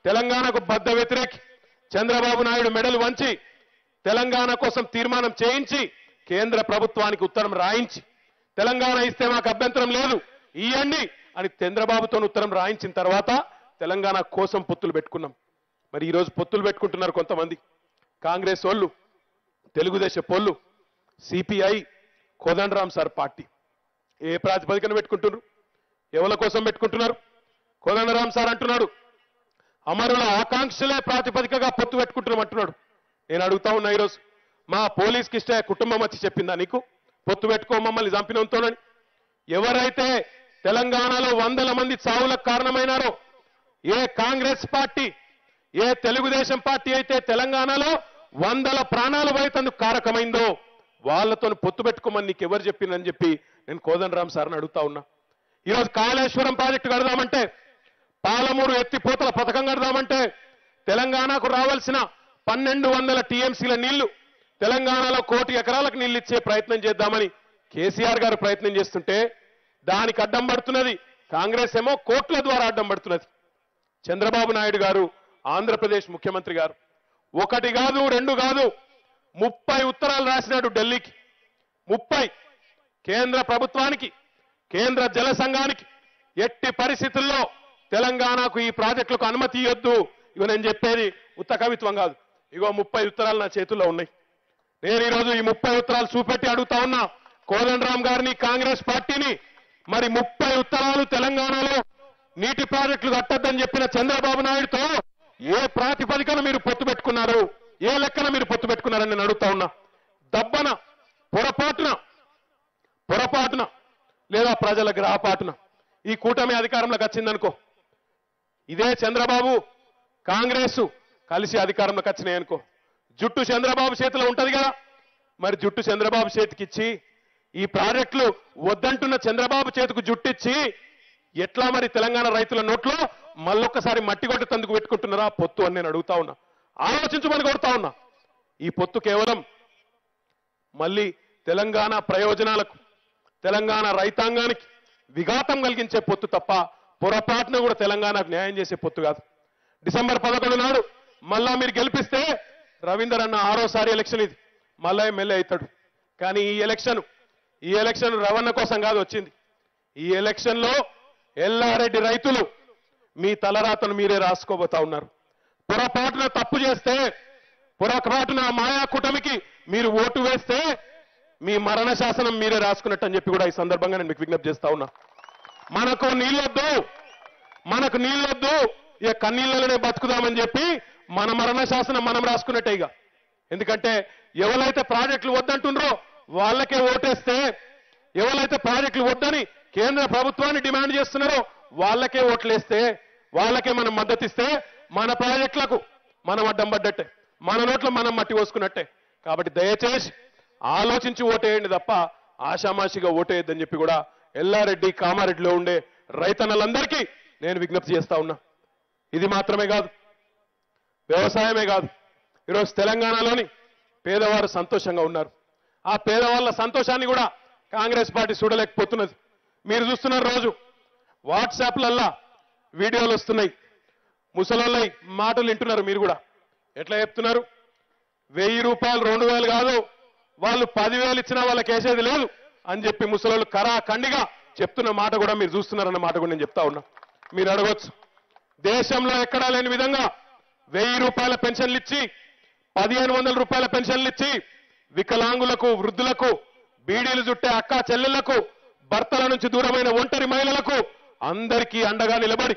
తెలంగాణకు బద్ధ వ్యతిరేకి చంద్రబాబు నాయుడు మెడలు వంచి తెలంగాణ కోసం తీర్మానం చేయించి కేంద్ర ప్రభుత్వానికి ఉత్తరం రాయించి తెలంగాణ ఇస్తే మాకు అభ్యంతరం లేదు ఇయ్యండి అని చంద్రబాబుతో ఉత్తరం రాయించిన తర్వాత తెలంగాణ కోసం పొత్తులు పెట్టుకున్నాం. మరి ఈరోజు పొత్తులు పెట్టుకుంటున్నారు కొంతమంది కాంగ్రెస్ వాళ్ళు, తెలుగుదేశం పోళ్ళు, సిపిఐ, కోదండరాం సార్ పార్టీ. ఏ ప్రాతిపదికన పెట్టుకుంటున్నారు? ఎవరి కోసం పెట్టుకుంటున్నారు? కోదండరాం సార్ అంటున్నాడు అమరుల ఆకాంక్షలే ప్రాతిపదికగా పొత్తు పెట్టుకుంటున్నాం అంటున్నాడు. నేను అడుగుతా ఉన్నా ఈరోజు, మా పోలీస్ కిష్ట కుటుంబం వచ్చి చెప్పిందా నీకు పొత్తు పెట్టుకో మమ్మల్ని చంపినంతోనని? ఎవరైతే తెలంగాణలో 100ల మంది చావులకు కారణమైనారో, ఏ కాంగ్రెస్ పార్టీ, ఏ తెలుగుదేశం పార్టీ అయితే తెలంగాణలో 100ల ప్రాణాలు పోయేందుకు కారకమైందో వాళ్ళతో పొత్తు పెట్టుకోమని నీకు ఎవరు చెప్పిందని చెప్పి నేను కోదండరాం సార్ని అడుగుతా ఉన్నా. ఈరోజు కాళేశ్వరం ప్రాజెక్టు కడదామంటే, పాలమూరు ఎత్తిపోతల పథకం కడదామంటే, తెలంగాణకు రావాల్సిన 1200 టీఎంసీల నీళ్లు తెలంగాణలో 1,00,00,000 ఎకరాలకు నీళ్లు ఇచ్చే ప్రయత్నం చేద్దామని కేసీఆర్ గారు ప్రయత్నం చేస్తుంటే దానికి అడ్డం పడుతున్నది కాంగ్రెస్ ఏమో కోట్ల ద్వారా అడ్డం పడుతున్నది. చంద్రబాబు నాయుడు గారు ఆంధ్రప్రదేశ్ ముఖ్యమంత్రి గారు ఒకటి కాదు రెండు కాదు 30 ఉత్తరాలు రాసినాడు ఢిల్లీకి. 30 కేంద్ర ప్రభుత్వానికి, కేంద్ర జల సంఘానికి ఎట్టి పరిస్థితుల్లో తెలంగాణకు ఈ ప్రాజెక్టులకు అనుమతి ఇవ్వద్దు. ఇగో నేను చెప్పేది ఉత్త కవిత్వం కాదు. ఇగో 30 ఉత్తరాలు నా చేతుల్లో ఉన్నాయి. నేను ఈరోజు ఈ 30 ఉత్తరాలు చూపెట్టి అడుగుతా ఉన్నా కోదండరాం గారిని, కాంగ్రెస్ పార్టీని, మరి 30 ఉత్తరాలు తెలంగాణలో నీటి ప్రాజెక్టులు కట్టద్దని చెప్పిన చంద్రబాబు నాయుడుతో ఏ ప్రాతిపదికన మీరు పొత్తు పెట్టుకున్నారు, ఏ లెక్కన మీరు పొత్తు పెట్టుకున్నారని నేను అడుగుతా ఉన్నా. దబ్బన పొరపాటున లేదా ప్రజల గ్రహపాటున ఈ కూటమి అధికారంలోకి వచ్చిందనుకో, ఇదే చంద్రబాబు కాంగ్రెస్ కలిసి అధికారంలోకి వచ్చినాయి అనుకో, జుట్టు చంద్రబాబు చేతిలో ఉంటది కదా. మరి జుట్టు చంద్రబాబు చేతికిచ్చి ఈ ప్రాజెక్టులు వద్దంటున్న చంద్రబాబు చేతికి జుట్టిచ్చి ఎట్లా మరి తెలంగాణ రైతుల నోట్లో మళ్ళొక్కసారి మట్టి కొట్టేందుకు పెట్టుకుంటున్నారా పొత్తు అని నేను అడుగుతా ఉన్నా. ఆలోచించమని కొడతా ఉన్నా. ఈ పొత్తు కేవలం మళ్ళీ తెలంగాణ ప్రయోజనాలకు, తెలంగాణ రైతాంగానికి విఘాతం కలిగించే పొత్తు తప్ప పొరపాటున కూడా తెలంగాణకు న్యాయం చేసే పొత్తు కాదు. డిసెంబర్ 11 నాడు మళ్ళా మీరు గెలిపిస్తే రవీందర్ అన్న 6వ ఎలక్షన్ ఇది, మళ్ళా ఎమ్మెల్యే అవుతాడు. కానీ ఈ ఎలక్షన్ రవణ కోసం కాదు వచ్చింది. ఈ ఎలక్షన్ లో ఎల్లారెడ్డి రైతులు మీ తలరాతను మీరే రాసుకోబోతా ఉన్నారు. పొరపాటున తప్పు చేస్తే, పొరపాటున మాయా కూటమికి మీరు ఓటు వేస్తే మీ మరణ శాసనం మీరే రాసుకున్నట్టు అని చెప్పి కూడా ఈ సందర్భంగా నేను మీకు విజ్ఞప్తి చేస్తా ఉన్నా. మనకు నీళ్ళొద్దు ఇక కన్నీళ్ళలోనే బతుకుదామని చెప్పి మన మరణ శాసనం మనం రాసుకున్నట్టే. ఇక ఎందుకంటే ఎవరైతే ప్రాజెక్టులు వద్దంటుండ్రో వాళ్ళకే ఓటేస్తే, ఎవరైతే ప్రాజెక్టులు వద్దని కేంద్ర ప్రభుత్వాన్ని డిమాండ్ చేస్తున్నారో వాళ్ళకే ఓట్లేస్తే, వాళ్ళకే మనం మద్దతిస్తే మన ప్రాజెక్టులకు మనం అడ్డం పడ్డట్టే, మన నోట్లో మనం మట్టి పోసుకున్నట్టే. కాబట్టి దయచేసి ఆలోచించి ఓటేయండి తప్ప ఆషామాషిగా ఓటేయద్దని చెప్పి కూడా ఎల్లారెడ్డి, కామారెడ్డిలో ఉండే రైతన్నలందరికీ నేను విజ్ఞప్తి చేస్తా ఉన్నా. ఇది మాత్రమే కాదు, వ్యవసాయమే కాదు, ఈరోజు తెలంగాణలోని పేదవారు సంతోషంగా ఉన్నారు. ఆ పేదవాళ్ళ సంతోషాన్ని కూడా కాంగ్రెస్ పార్టీ చూడలేకపోతున్నది. మీరు చూస్తున్నారు రోజు వాట్సాప్లల్లా వీడియోలు వస్తున్నాయి, ముసలోళ్ళై మాటలు వింటున్నారు. మీరు కూడా ఎట్లా చెప్తున్నారు, 1000 రూపాయలు 2000 కాదు, వాళ్ళు 10,000 ఇచ్చినా వాళ్ళకి వేసేది లేదు అని చెప్పి ముసలోళ్ళు కరాఖండిగా చెప్తున్న మాట కూడా మీరు చూస్తున్నారన్న మాట కూడా నేను చెప్తా ఉన్నా. మీరు అడగొచ్చు, దేశంలో ఎక్కడా లేని విధంగా 1000 రూపాయల పెన్షన్లు ఇచ్చి, 1500 రూపాయల పెన్షన్లు ఇచ్చి వికలాంగులకు, వృద్ధులకు, బీడీలు చుట్టే అక్క చెల్లెళ్లకు, భర్తల నుంచి దూరమైన ఒంటరి మహిళలకు అందరికీ అండగా నిలబడి,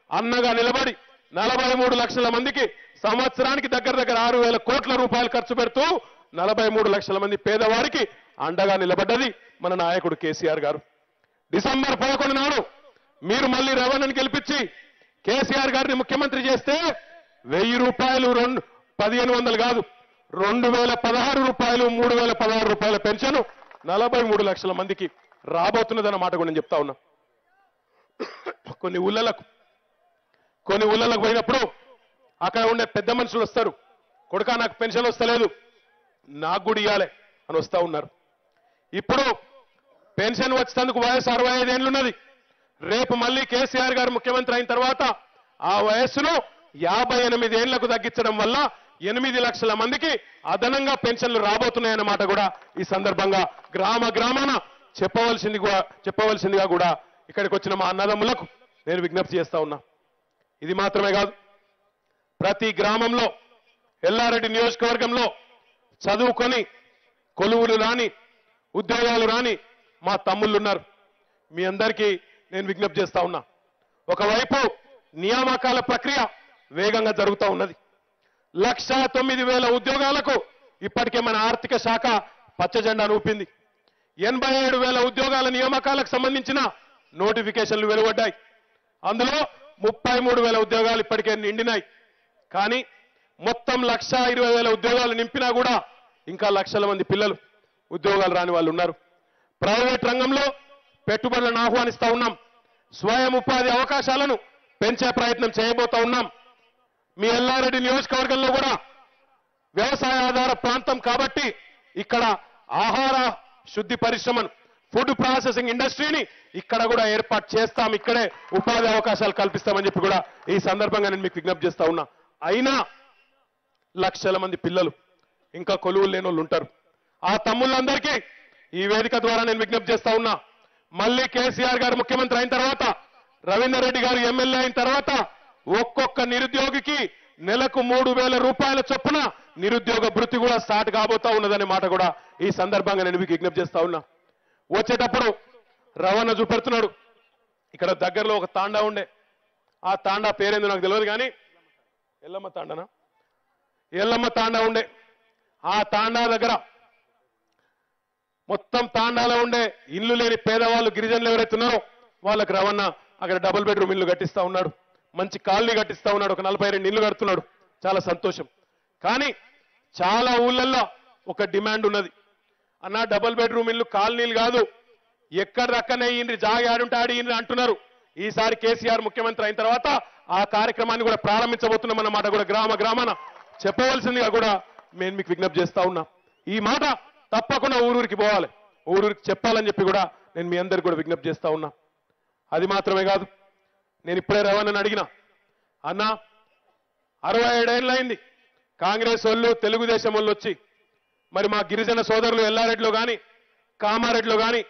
అన్నగా నిలబడి 43 లక్షల మందికి సంవత్సరానికి దగ్గర 6,000 కోట్ల రూపాయలు ఖర్చు పెడుతూ 43 లక్షల మంది పేదవారికి అండగా నిలబడ్డది మన నాయకుడు కేసీఆర్ గారు. డిసెంబర్ 11 నాడు మీరు మళ్ళీ రవణని గెలిపించి కేసీఆర్ గారిని ముఖ్యమంత్రి చేస్తే 1000 రూపాయలు 1500 కాదు, 2016 రూపాయలు, 3016 రూపాయల పెన్షన్ 43 లక్షల మందికి రాబోతున్నదన్న మాట కూడా నేను చెప్తా ఉన్నా. కొన్ని ఊళ్ళలకు పోయినప్పుడు అక్కడ ఉండే పెద్ద మనుషులు వస్తారు, కొడుకా నాకు పెన్షన్ వస్తలేదు, నాకు కూడా ఇవ్వాలి అని వస్తా ఉన్నారు. ఇప్పుడు పెన్షన్ వచ్చేందుకు వయసు 65 ఏళ్ళు ఉన్నది. రేపు మళ్ళీ కేసీఆర్ గారు ముఖ్యమంత్రి అయిన తర్వాత ఆ వయస్సును 58 ఏళ్లకు తగ్గించడం వల్ల 8 లక్షల మందికి అదనంగా పెన్షన్లు రాబోతున్నాయన్నమాట కూడా ఈ సందర్భంగా గ్రామాన చెప్పవలసిందిగా కూడా ఇక్కడికి వచ్చిన మా అన్నదమ్ములకు నేను విజ్ఞప్తి చేస్తా ఉన్నా. ఇది మాత్రమే కాదు, ప్రతి గ్రామంలో, ఎల్లారెడ్డి నియోజకవర్గంలో చదువుకొని కొలువులు రాని, ఉద్యోగాలు రాని మా తమ్ముళ్ళున్నారు. మీ అందరికీ నేను విజ్ఞప్తి చేస్తా ఉన్నా. ఒకవైపు నియామకాల ప్రక్రియ వేగంగా జరుగుతూ ఉన్నది. 1,09,000 ఉద్యోగాలకు ఇప్పటికే మన ఆర్థిక శాఖ పచ్చజెండాను ఊపింది. 87,000 ఉద్యోగాల నియామకాలకు సంబంధించిన నోటిఫికేషన్లు వెలువడ్డాయి. అందులో 33,000 ఉద్యోగాలు ఇప్పటికే నిండినాయి. కానీ మొత్తం 1,20,000 ఉద్యోగాలు నింపినా కూడా ఇంకా లక్షల మంది పిల్లలు ఉద్యోగాలు రాని వాళ్ళు ఉన్నారు. ప్రైవేట్ రంగంలో పెట్టుబడులను ఆహ్వానిస్తా ఉన్నాం. స్వయం ఉపాధి అవకాశాలను పెంచే ప్రయత్నం చేయబోతా ఉన్నాం. మీ ఎల్లారెడ్డి నియోజకవర్గంలో కూడా వ్యవసాయ ఆధార ప్రాంతం కాబట్టి ఇక్కడ ఆహార శుద్ధి పరిశ్రమను, ఫుడ్ ప్రాసెసింగ్ ఇండస్ట్రీని ఇక్కడ కూడా ఏర్పాటు చేస్తాం, ఇక్కడే ఉపాధి అవకాశాలు కల్పిస్తామని చెప్పి కూడా ఈ సందర్భంగా నేను మీకు విజ్ఞప్తి చేస్తా ఉన్నా. అయినా లక్షల మంది పిల్లలు ఇంకా కొలువులు లేని వాళ్ళు ఉంటారు. ఆ తమ్ముళ్ళందరికీ ఈ వేదిక ద్వారా నేను విజ్ఞప్తి చేస్తా ఉన్నా, మళ్ళీ కేసీఆర్ గారు ముఖ్యమంత్రి అయిన తర్వాత, రవీందర్ రెడ్డి గారు ఎమ్మెల్యే అయిన తర్వాత ఒక్కొక్క నిరుద్యోగికి నెలకు 3,000 రూపాయల చొప్పున నిరుద్యోగ భృతి కూడా స్టార్ట్ కాబోతా ఉన్నదనే మాట కూడా ఈ సందర్భంగా నేను మీకు విజ్ఞప్తి చేస్తా ఉన్నా. వచ్చేటప్పుడు రవాణా చూపెడుతున్నాడు. ఇక్కడ దగ్గరలో ఒక తాండా ఉండే, ఆ తాండా పేరేందో నాకు తెలియదు కానీ ఎల్లమ్మ తాండానా, ఎల్లమ్మ తాండా ఉండే. ఆ తాండా దగ్గర మొత్తం తాండాలో ఉండే ఇల్లు లేని పేదవాళ్ళు గిరిజనులు ఎవరైతే ఉన్నారో వాళ్ళకి రవాణా అక్కడ డబుల్ బెడ్రూమ్ ఇల్లు కట్టిస్తా ఉన్నాడు, మంచి కాలనీ కట్టిస్తా ఉన్నాడు, ఒక 42 ఇల్లు కడుతున్నాడు. చాలా సంతోషం. కానీ చాలా ఊళ్ళల్లో ఒక డిమాండ్ ఉన్నది, అన్న డబుల్ బెడ్రూమ్ ఇల్లు కాలనీలు కాదు, ఎక్కడక్కడనే ఈయన జాగాడుంటే ఆడి అంటున్నారు. ఈసారి కేసీఆర్ ముఖ్యమంత్రి అయిన తర్వాత ఆ కార్యక్రమాన్ని కూడా ప్రారంభించబోతున్నామన్నమాట కూడా గ్రామాన చెప్పవలసిందిగా కూడా నేను మీకు విజ్ఞప్తి చేస్తా ఉన్నా. ఈ మాట తప్పకుండా ఊరూరికి పోవాలి, ఊరూరికి చెప్పాలని చెప్పి కూడా నేను మీ అందరికి కూడా విజ్ఞప్తి చేస్తా ఉన్నా. అది మాత్రమే కాదు, నేను ఇప్పుడే రవాణాని అడిగిన, అన్న 67 ఏళ్ళు అయింది కాంగ్రెస్ వాళ్ళు తెలుగుదేశం వాళ్ళు వచ్చి, మరి మా గిరిజన సోదరులు ఎల్లారెడ్డిలో కానీ కామారెడ్డిలో కానీ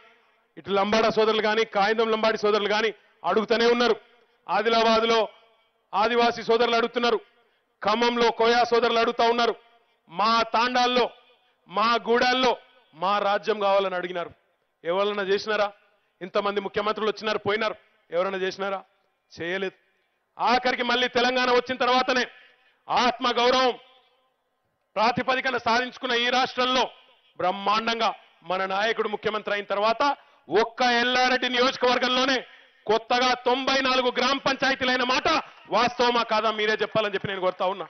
ఇటు లంబాడా సోదరులు కానీ కాయిందం లంబాడి సోదరులు కానీ అడుగుతూనే ఉన్నారు. ఆదిలాబాద్లో ఆదివాసీ సోదరులు అడుగుతున్నారు, ఖమ్మంలో కోయా సోదరులు అడుగుతా ఉన్నారు, మా తాండాల్లో మా గూడాల్లో మా రాజ్యం కావాలని అడిగినారు. ఎవరన్నా చేసినారా? ఇంతమంది ముఖ్యమంత్రులు వచ్చినారు పోయినారు, ఎవరన్నా చేసినారా? చేయలేదు. ఆఖరికి మళ్ళీ తెలంగాణ వచ్చిన తర్వాతనే ఆత్మగౌరవం ప్రాతిపదికన సాధించుకున్న ఈ రాష్ట్రంలో బ్రహ్మాండంగా మన నాయకుడు ముఖ్యమంత్రి అయిన తర్వాత ఒక్క ఎల్లారెడ్డి నియోజకవర్గంలోనే కొత్తగా 94 గ్రామ పంచాయతీలైన మాట వాస్తవమా కాదా మీరే చెప్పాలని చెప్పి నేను కోరుతా ఉన్నా.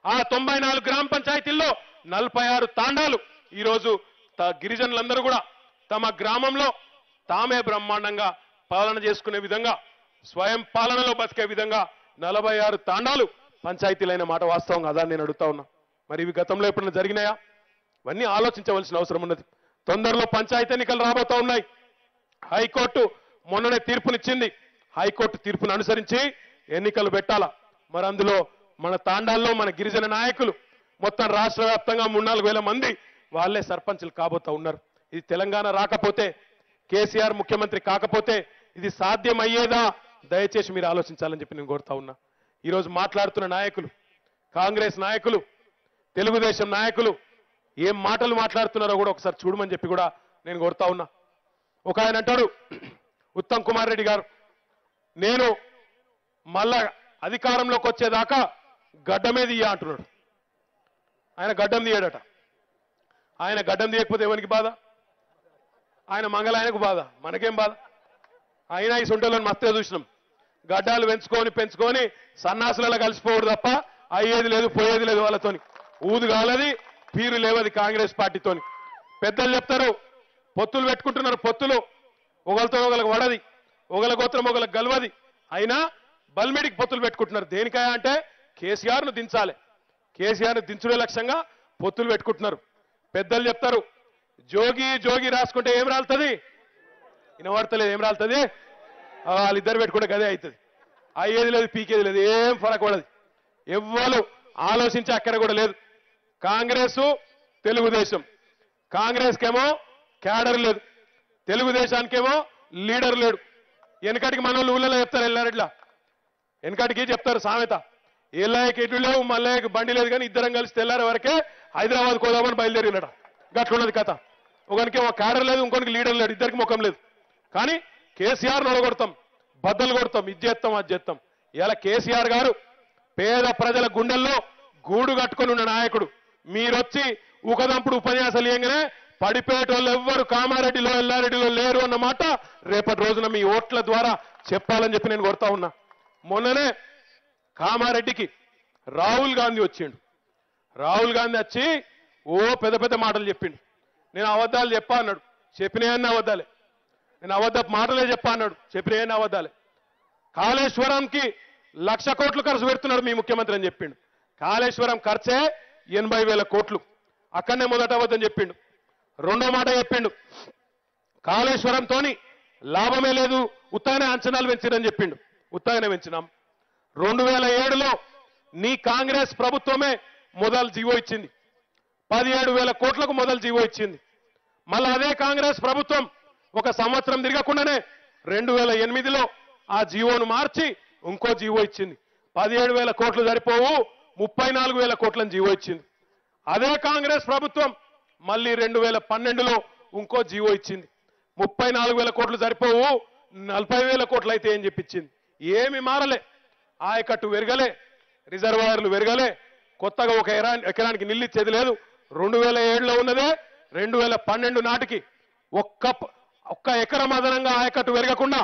ఆ 94 గ్రామ పంచాయతీల్లో 46 తాండాలు ఈరోజు గిరిజనులందరూ కూడా తమ గ్రామంలో తామే బ్రహ్మాండంగా పాలన చేసుకునే విధంగా, స్వయం పాలనలో బతికే విధంగా 46 తాండాలు పంచాయతీలైన మాట వాస్తవం కాదా నేను అడుగుతా ఉన్నా. మరి ఇవి గతంలో ఎప్పుడైనా జరిగినాయా? ఇవన్నీ ఆలోచించవలసిన అవసరం ఉన్నది. తొందరలో పంచాయతీ ఎన్నికలు రాబోతా ఉన్నాయి. హైకోర్టు మొన్ననే తీర్పునిచ్చింది. హైకోర్టు తీర్పును అనుసరించి ఎన్నికలు పెట్టాలా. మరి అందులో మన తాండాల్లో మన గిరిజన నాయకులు మొత్తం రాష్ట్ర వ్యాప్తంగా 3-4 వేల మంది వాళ్ళే సర్పంచులు కాబోతా ఉన్నారు. ఇది తెలంగాణ రాకపోతే, కేసీఆర్ ముఖ్యమంత్రి కాకపోతే ఇది సాధ్యమయ్యేదా? దయచేసి మీరు ఆలోచించాలని చెప్పి నేను కోరుతా ఉన్నా. ఈరోజు మాట్లాడుతున్న నాయకులు, కాంగ్రెస్ నాయకులు, తెలుగుదేశం నాయకులు ఏం మాటలు మాట్లాడుతున్నారో కూడా ఒకసారి చూడమని చెప్పి కూడా నేను కోరుతా ఉన్నా. ఒక ఆయన అంటాడు, ఉత్తమ్ కుమార్ రెడ్డి గారు, నేను మళ్ళా అధికారంలోకి వచ్చేదాకా గడ్డమే తీయ అంటున్నాడు. ఆయన గడ్డం తీయడట. ఆయన గడ్డం తీయకపోతే ఎవరికి బాధ? ఆయన మంగళ ఆయనకు బాధ, మనకేం బాధ? అయినా ఈ సొంటలను మస్తే చూసినాం. గడ్డాలు పెంచుకొని సన్నాసులలో కలిసిపోవడు తప్ప అయ్యేది లేదు పోయేది లేదు. వాళ్ళతోని ఊదు కాలది, పీరు లేవది కాంగ్రెస్ పార్టీతోని. పెద్దలు చెప్తారు పొత్తులు పెట్టుకుంటున్నారు, పొత్తులు ఒకరితో ఒకరికి వడది, ఒకల గోత్రం ఒకరికి గెలవది. అయినా బల్మిడికి పొత్తులు పెట్టుకుంటున్నారు. దేనికాయ అంటే కేసీఆర్ను దించాలి, కేసీఆర్ను దించుడే లక్ష్యంగా పొత్తులు పెట్టుకుంటున్నారు. పెద్దలు చెప్తారు జోగి రాసుకుంటే ఏం రాలుతుంది? వినబడతలేదు. ఏం రాలుతుంది? వాళ్ళిద్దరు పెట్టుకుంటే గదే అవుతుంది. అయ్యేది లేదు, పీకేది లేదు, ఏం ఫరక్ పడదు. ఎవ్వరు ఆలోచించే అక్కడ కూడా లేదు. కాంగ్రెస్ తెలుగుదేశం, కాంగ్రెస్కేమో క్యాడర్ లేదు, తెలుగుదేశానికేమో లీడర్ లేడు. వెనకటికి మన వాళ్ళు ఊళ్ళలో చెప్తారు, ఎల్లారెడ్లా వెనకటికి చెప్తారు సామెత, ఎల్లాయకి ఎట్లు లేవు మల్లయ్యకి బండి లేదు, కానీ ఇద్దరం కలిసి తెల్లారే వరకే హైదరాబాద్ కోదామని బయలుదేరినట. గట్లున్నది కథ. ఒకనికేమో క్యాడర్ లేదు, ఇంకొనికి లీడర్ లేడు, ఇద్దరికి ముఖం లేదు. కానీ కేసీఆర్ నొడగొడతాం, బద్దలు కొడతాం, ఇది చేస్తాం అది చేస్తాం. ఇలా కేసీఆర్ గారు పేద ప్రజల గుండెల్లో గూడు కట్టుకొని ఉన్న నాయకుడు. మీరొచ్చి ఉకదంపుడు ఉపన్యాసాలు ఏంగానే పడిపోయేటోళ్ళు ఎవ్వరు కామారెడ్డిలో ఎల్లారెడ్డిలో లేరు అన్నమాట రేపటి రోజున మీ ఓట్ల ద్వారా చెప్పాలని చెప్పి నేను కోరుతా ఉన్నా. మొన్ననే కామారెడ్డికి రాహుల్ గాంధీ వచ్చిండు. రాహుల్ గాంధీ వచ్చి ఓ పెద్ద పెద్ద మాటలు చెప్పిండు. నేను అబద్ధాలు చెప్పా అన్నాడు, చెప్పినాయన్న అబద్ధాలే. నేను అబద్ధపు మాటలే చెప్పా అన్నాడు, చెప్పినాయన్న అబద్ధాలే. కాళేశ్వరంకి 1,00,000 కోట్లు ఖర్చు పెడుతున్నాడు మీ ముఖ్యమంత్రి అని చెప్పిండు. కాళేశ్వరం ఖర్చే 80,000 కోట్లు. అక్కడనే మొదట అబద్ధం చెప్పిండు. రెండో మాట చెప్పిండు, కాళేశ్వరంతోని లాభమే లేదు, ఉత్తగానే అంచనాలు పెంచిరని చెప్పిండు. ఉత్తగానే పెంచినాం. 2007లో నీ కాంగ్రెస్ ప్రభుత్వమే మొదలు జీవో ఇచ్చింది. 17,000 కోట్లకు మొదలు జీవో ఇచ్చింది. మళ్ళా అదే కాంగ్రెస్ ప్రభుత్వం ఒక సంవత్సరం తిరగకుండానే 2008లో ఆ జీవోను మార్చి ఇంకో జీవో ఇచ్చింది. 17,000 కోట్లు సరిపోవు, 34,000 కోట్లను జీవో ఇచ్చింది. అదే కాంగ్రెస్ ప్రభుత్వం మళ్ళీ 2012లో ఇంకో జీవో ఇచ్చింది. 34,000 కోట్లు సరిపోవు, 40,000 కోట్లు అయితే ఏం చెప్పించింది. ఏమి మారలే. ఆయకట్టు పెరగలే, రిజర్వాయర్లు పెరగలే, కొత్తగా ఒక ఎకరానికి నీళ్ళు ఇచ్చేది లేదు. 2007లో ఉన్నదే 2012 నాటికి ఒక్క ఎకరం అదనంగా ఆయకట్టు పెరగకుండా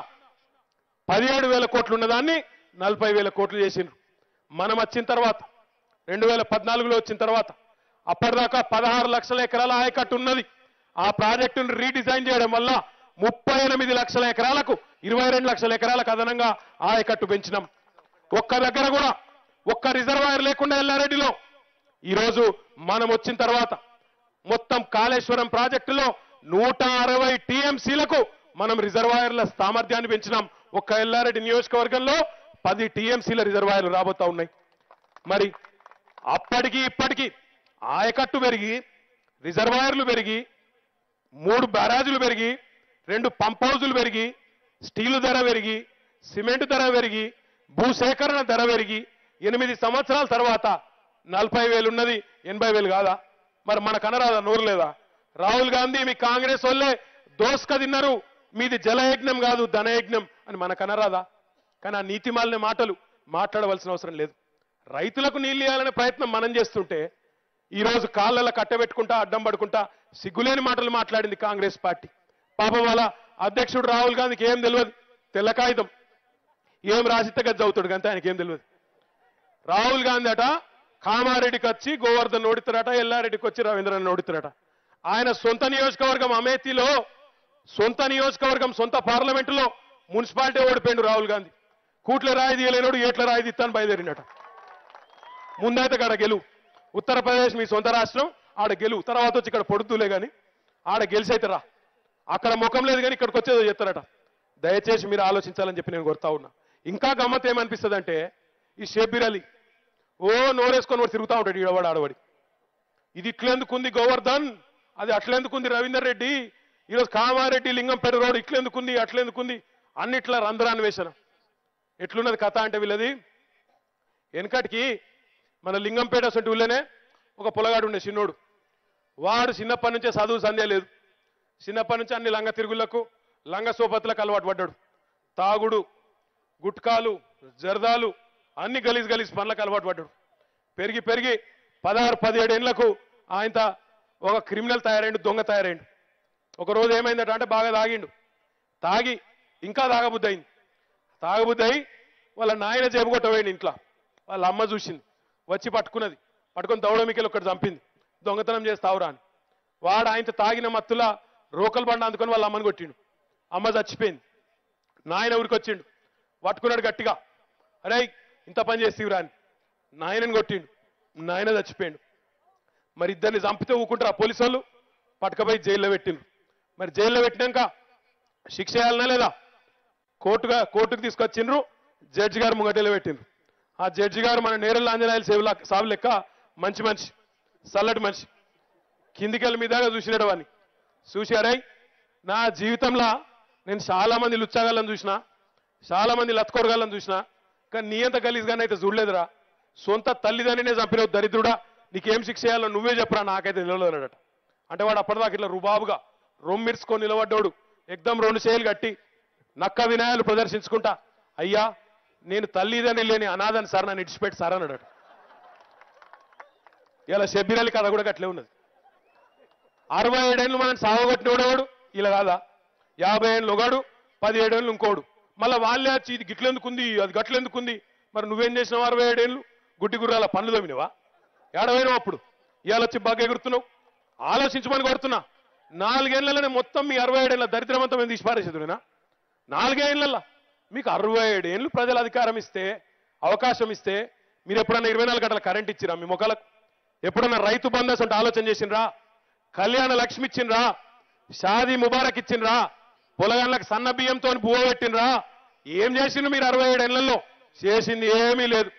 17,000 కోట్లు ఉన్నదాన్ని 40,000 కోట్లు చేసిండ్రు. మనం వచ్చిన తర్వాత 2014లో వచ్చిన తర్వాత అప్పటిదాకా 16 లక్షల ఎకరాల ఆయకట్టు ఉన్నది. ఆ ప్రాజెక్టును రీడిజైన్ చేయడం వల్ల 38 లక్షల ఎకరాలకు 22 లక్షల ఎకరాలకు అదనంగా ఆయకట్టు పెంచినాం. ఒక్క దగ్గర కూడా ఒక్క రిజర్వాయర్ లేకుండా ఎల్లారెడ్డిలో ఈరోజు మనం వచ్చిన తర్వాత మొత్తం కాళేశ్వరం ప్రాజెక్టులో 160 టీఎంసీలకు మనం రిజర్వాయర్ల సామర్థ్యాన్ని పెంచినాం. ఒక్క ఎల్లారెడ్డి నియోజకవర్గంలో 10 టీఎంసీల రిజర్వాయర్లు రాబోతా ఉన్నాయి. మరి అప్పటికి ఇప్పటికీ ఆయకట్టు పెరిగి, రిజర్వాయర్లు పెరిగి, 3 బ్యారాజులు పెరిగి, 2 పంప్ హౌజులు పెరిగి, స్టీలు ధర పెరిగి, సిమెంట్ ధర పెరిగి, భూసేకరణ ధర పెరిగి 8 సంవత్సరాల తర్వాత 40,000 ఉన్నది 80,000 కాదా? మరి మన కనరాదా? నోరు లేదా? రాహుల్ గాంధీ మీ కాంగ్రెస్ వాళ్ళే దోస్క తిన్నారు, మీది జలయజ్ఞం కాదు ధనయజ్ఞం అని మన కనరాదా? కానీ ఆ నీతిమాలిన మాటలు మాట్లాడవలసిన అవసరం లేదు. రైతులకు నీళ్ళు ఇవ్వాలనే ప్రయత్నం మనం చేస్తుంటే ఈరోజు కాళ్ళలో కట్టబెట్టుకుంటా అడ్డం పడుకుంటా సిగ్గులేని మాటలు మాట్లాడింది కాంగ్రెస్ పార్టీ. పాపం వాళ్ళ అధ్యక్షుడు రాహుల్ గాంధీకి ఏం తెలియదు, తెల్ల కాగితం ఏం రాసితే గది చదువుతాడు అంతే, ఆయనకి ఏం తెలియదు. రాహుల్ గాంధీ అట కామారెడ్డికి వచ్చి గోవర్ధన్ ఓడితారట, ఎల్లారెడ్డికి వచ్చి రవీంద్రన్ ఓడితారట. ఆయన సొంత నియోజకవర్గం అమేథీలో, సొంత నియోజకవర్గం సొంత పార్లమెంటులో మున్సిపాలిటీ ఓడిపోయిండు రాహుల్ గాంధీ. కూట్ల రాయి తీయలేనోడు ఏట్ల రాయి తీస్తాను బయలుదేరినట. ముందైతే కాడ గెలువు, ఉత్తరప్రదేశ్ మీ సొంత రాష్ట్రం, ఆడ గెలువు, తర్వాత వచ్చి ఇక్కడ పొడుతులే కానీ ఆడ గెలిచైతే రా, అక్కడ ముఖం లేదు కానీ ఇక్కడికి వచ్చేదో చెప్తారట. దయచేసి మీరు ఆలోచించాలని చెప్పి నేను కోరుతా ఉన్నా. ఇంకా గమ్మత్ ఏమనిపిస్తుంది అంటే ఈ షేబీర్ అలీ నోరేసుకొని వాడు తిరుగుతూ ఉంటాడు ఈడవాడు ఆడవాడి. ఇది ఇట్లెందుకుంది గోవర్ధన్, అది అట్లెందుకుంది రవీందర్ రెడ్డి, ఈరోజు కామారెడ్డి లింగంపేట రోడ్ ఇట్లెందుకుంది అట్లెందుకుంది అన్నిట్లా రంధ్రాన్వేషణ. ఎట్లున్నది కథ అంటే వీళ్ళది. వెనకటికి మన లింగంపేట సొంటి ఊళ్ళోనే ఒక పొలగాడు ఉండే చిన్నోడు. వాడు చిన్నప్పటి నుంచే చదువు సంధ్య లేదు. చిన్నప్పటి నుంచి అన్ని లంగ తిరుగులకు లంగ సోపతులకు అలవాటు పడ్డాడు. తాగుడు, గుట్కాలు, జర్దాలు అన్ని గలీజ్ గలీజ్ పనులకు అలవాటు పడ్డాడు. పెరిగి పెరిగి 16-17 ఏళ్లకు ఆయన ఒక క్రిమినల్ తయారైండు, దొంగ తయారైండు. ఒకరోజు ఏమైందట అంటే బాగా తాగిండు. తాగి ఇంకా తాగబుద్ధి అయింది. తాగబుద్ధి అయి వాళ్ళ నాయన జేబుకొట్టబోయింది. ఇంట్లో వాళ్ళ అమ్మ చూసింది, వచ్చి పట్టుకున్నది. పట్టుకొని దౌడమికెళ్ళి ఒకటి చంపింది. దొంగతనం చేస్తావురా అని. వాడు ఆయనతో తాగిన మత్తులా రోకల్ బండ అందుకొని వాళ్ళ అమ్మని కొట్టిండు. అమ్మ చచ్చిపోయింది. నాయన ఊరికి వచ్చిండు, పట్టుకున్నాడు గట్టిగా, అరే ఇంత పని చేస్తేవిరా అని. నాయనని కొట్టిండు, నాయన చచ్చిపోయిండు. మరి ఇద్దరిని చంపితే ఊకుంటారు పోలీసు వాళ్ళు, పట్టుకపోయి జైల్లో పెట్టిండ్రు. మరి జైల్లో పెట్టినాక శిక్ష చేయాలనా లేదా? కోర్టుకు తీసుకొచ్చిండ్రు. జడ్జి గారు ముంగటేలో పెట్టిండ్రు. ఆ జడ్జి గారు మన నేరెళ్ళ ఆంజనేయులు సాబు లెక్క మంచి మనిషి, చల్లటి మనిషి. కిందికెళ్ళి మీదాగా చూసినాడు వాడిని. చూశారై నా జీవితంలో నేను చాలా మంది లుచ్చాగాళ్ళని చూసినా, చాలా మంది లత్కొరగాళ్ళని చూసినా, కానీ నీ అంత గలీజ్గానే అయితే చూడలేదురా. సొంత తల్లిదండ్రినే చంపినవు దరిద్రుడా, నీకేం శిక్ష చేయాలో నువ్వే చెప్పరా, నాకైతే నిలవలేదట. అంటే వాడు అప్పటిదాకా ఇట్లా రుబాబుగా రొమ్మిర్చుకొని నిలబడ్డాడు. ఎగ్దం 2 చేతులు కట్టి నక్క వినాయాలు ప్రదర్శించుకుంటా, అయ్యా నేను తల్లిదండ్రి లేని అనాథని సార్, నన్ను ఇడిచిపెట్టి సార్ అన్నాడు. ఇలా షబ్బీర్ అలీ కథ కూడా అట్లే ఉన్నది. 67 ఏళ్ళు మనం సావగొట్టినోడేవాడు ఇలా కాదా? 50 ఏళ్ళు ఒకడు, 17 ఏళ్ళు ఇంకోడు. మళ్ళీ వాళ్ళే వచ్చి ఇది గిట్లెందుకుంది అది గట్లెందుకుంది. మరి నువ్వేం చేసినావు? 67 ఏళ్ళు గుడ్డి గుర్రాల పనులు తోమినవా? ఏడవైనావు అప్పుడు? ఇవాళ వచ్చి బాగా ఎగురుతున్నావు. ఆలోచించమని కొడుతున్నా. 4 ఏళ్లలోనే మొత్తం మీ 67 ఏళ్ళ దరిద్రమంతా మేము తీసి పారేసేదునేనా? 4 ఏళ్లలో మీకు 67 ఏళ్ళు ప్రజలు అధికారం ఇస్తే, అవకాశం ఇస్తే మీరు ఎప్పుడన్నా 24 గంటల కరెంట్ ఇచ్చిరా మీ మొక్కలకు? ఎప్పుడన్నా రైతు బంధు అంటే ఆలోచన చేసిండ్రా? కళ్యాణ లక్ష్మి ఇచ్చిండ్రా? షాదీ ముబారక్ ఇచ్చిండ్రా, పొలగాళ్ళకి సన్న బియ్యంతో బువ్వ పెట్టినరా, ఏం చేసిండ్రు మీరు 67 ఏళ్లలో? చేసింది ఏమీ లేదు.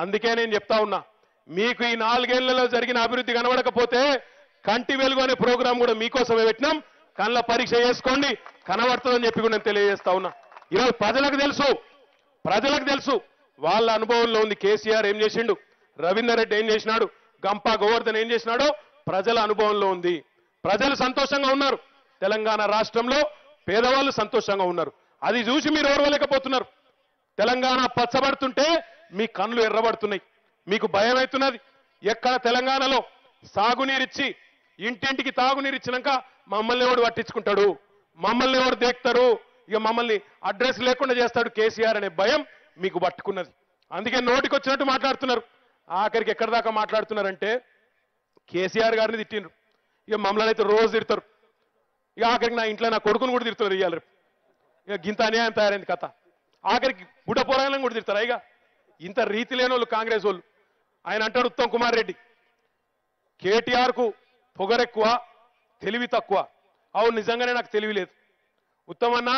అందుకే నేను చెప్తా ఉన్నా, మీకు ఈ 4 ఏళ్లలో జరిగిన అభివృద్ధి కనబడకపోతే కంటి వెలుగు అనే ప్రోగ్రాం కూడా మీకోసమే పెట్టినాం. కళ్ళ పరీక్ష చేసుకోండి, కనబడుతుందని చెప్పి కూడా నేను తెలియజేస్తా ఉన్నా. ఈరోజు ప్రజలకు తెలుసు వాళ్ళ అనుభవంలో ఉంది. కేసీఆర్ ఏం చేసిండు, రవీందర్ రెడ్డి ఏం చేసినాడు, గంపా గోవర్ధన్ ఏం చేసినాడో ప్రజల అనుభవంలో ఉంది. ప్రజలు సంతోషంగా ఉన్నారు. తెలంగాణ రాష్ట్రంలో పేదవాళ్ళు సంతోషంగా ఉన్నారు. అది చూసి మీరు ఓర్వలేకపోతున్నారు. తెలంగాణ పచ్చబడుతుంటే మీ కళ్ళు ఎర్రబడుతున్నాయి, మీకు భయం అవుతున్నది. ఎక్కడ తెలంగాణలో సాగునీరిచ్చి ఇంటింటికి తాగునీరు ఇచ్చినాక మమ్మల్ని ఎవడు పట్టించుకుంటాడు, మమ్మల్ని ఎవడు దేక్తారు, ఇక మమ్మల్ని అడ్రస్ లేకుండా చేస్తాడు కేసీఆర్ అనే భయం మీకు పట్టుకున్నది. అందుకే నోటికి వచ్చినట్టు మాట్లాడుతున్నారు. ఆఖరికి ఎక్కడి దాకా మాట్లాడుతున్నారంటే కేసీఆర్ గారిని తిట్టిండ్రు, ఇక మమ్మల్ని అయితే రోజు తిడతారు. ఇక ఆఖరికి నా ఇంట్లో నా కొడుకును కూడా తిడుతున్నారు. ఇవాళ ఇక గింత అన్యాయం తయారైంది కథ. ఆఖరికి బుడ్డ పోరాలను కూడా తిడతారు. ఇక ఇంత రీతి లేని వాళ్ళు కాంగ్రెస్ వాళ్ళు. ఆయన అంటాడు ఉత్తమ్ కుమార్ రెడ్డి, కేటీఆర్కు పొగరెక్కువ, తెలివి తక్కువ. అవును, నిజంగానే నాకు తెలివి లేదు. ఉత్తమన్న,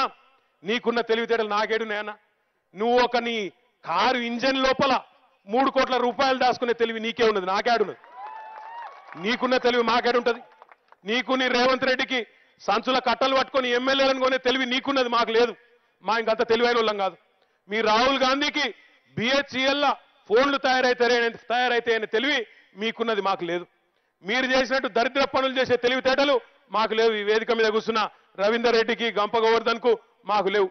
నీకున్న తెలివితేటలు నాకేడున్నాయన్న? నువ్వు ఒక నీ కారు ఇంజన్ లోపల 3 కోట్ల రూపాయలు దాచుకునే తెలివి నీకే ఉన్నది, నాకేడున్నది? నీకున్న తెలివి మాకేడుంటది? నీకు నీ రేవంత్ రెడ్డికి సంచుల కట్టలు పట్టుకొని ఎమ్మెల్యేలను కొనే తెలివి నీకున్నది, మాకు లేదు. మా ఇంకంత తెలివైన వాళ్ళం కాదు. మీ రాహుల్ గాంధీకి బిహెచ్ఈఎల్ ఫోన్లు తయారైతాయనే తెలివి మీకున్నది, మాకు లేదు. మీరు చేసినట్టు దరిద్ర పనులు చేసే తెలివితేటలు మాకు లేవు. ఈ వేదిక మీద కూర్చున్న రవీందర్ రెడ్డికి, గంప గోవర్ధన్ కు మాకు లేవు.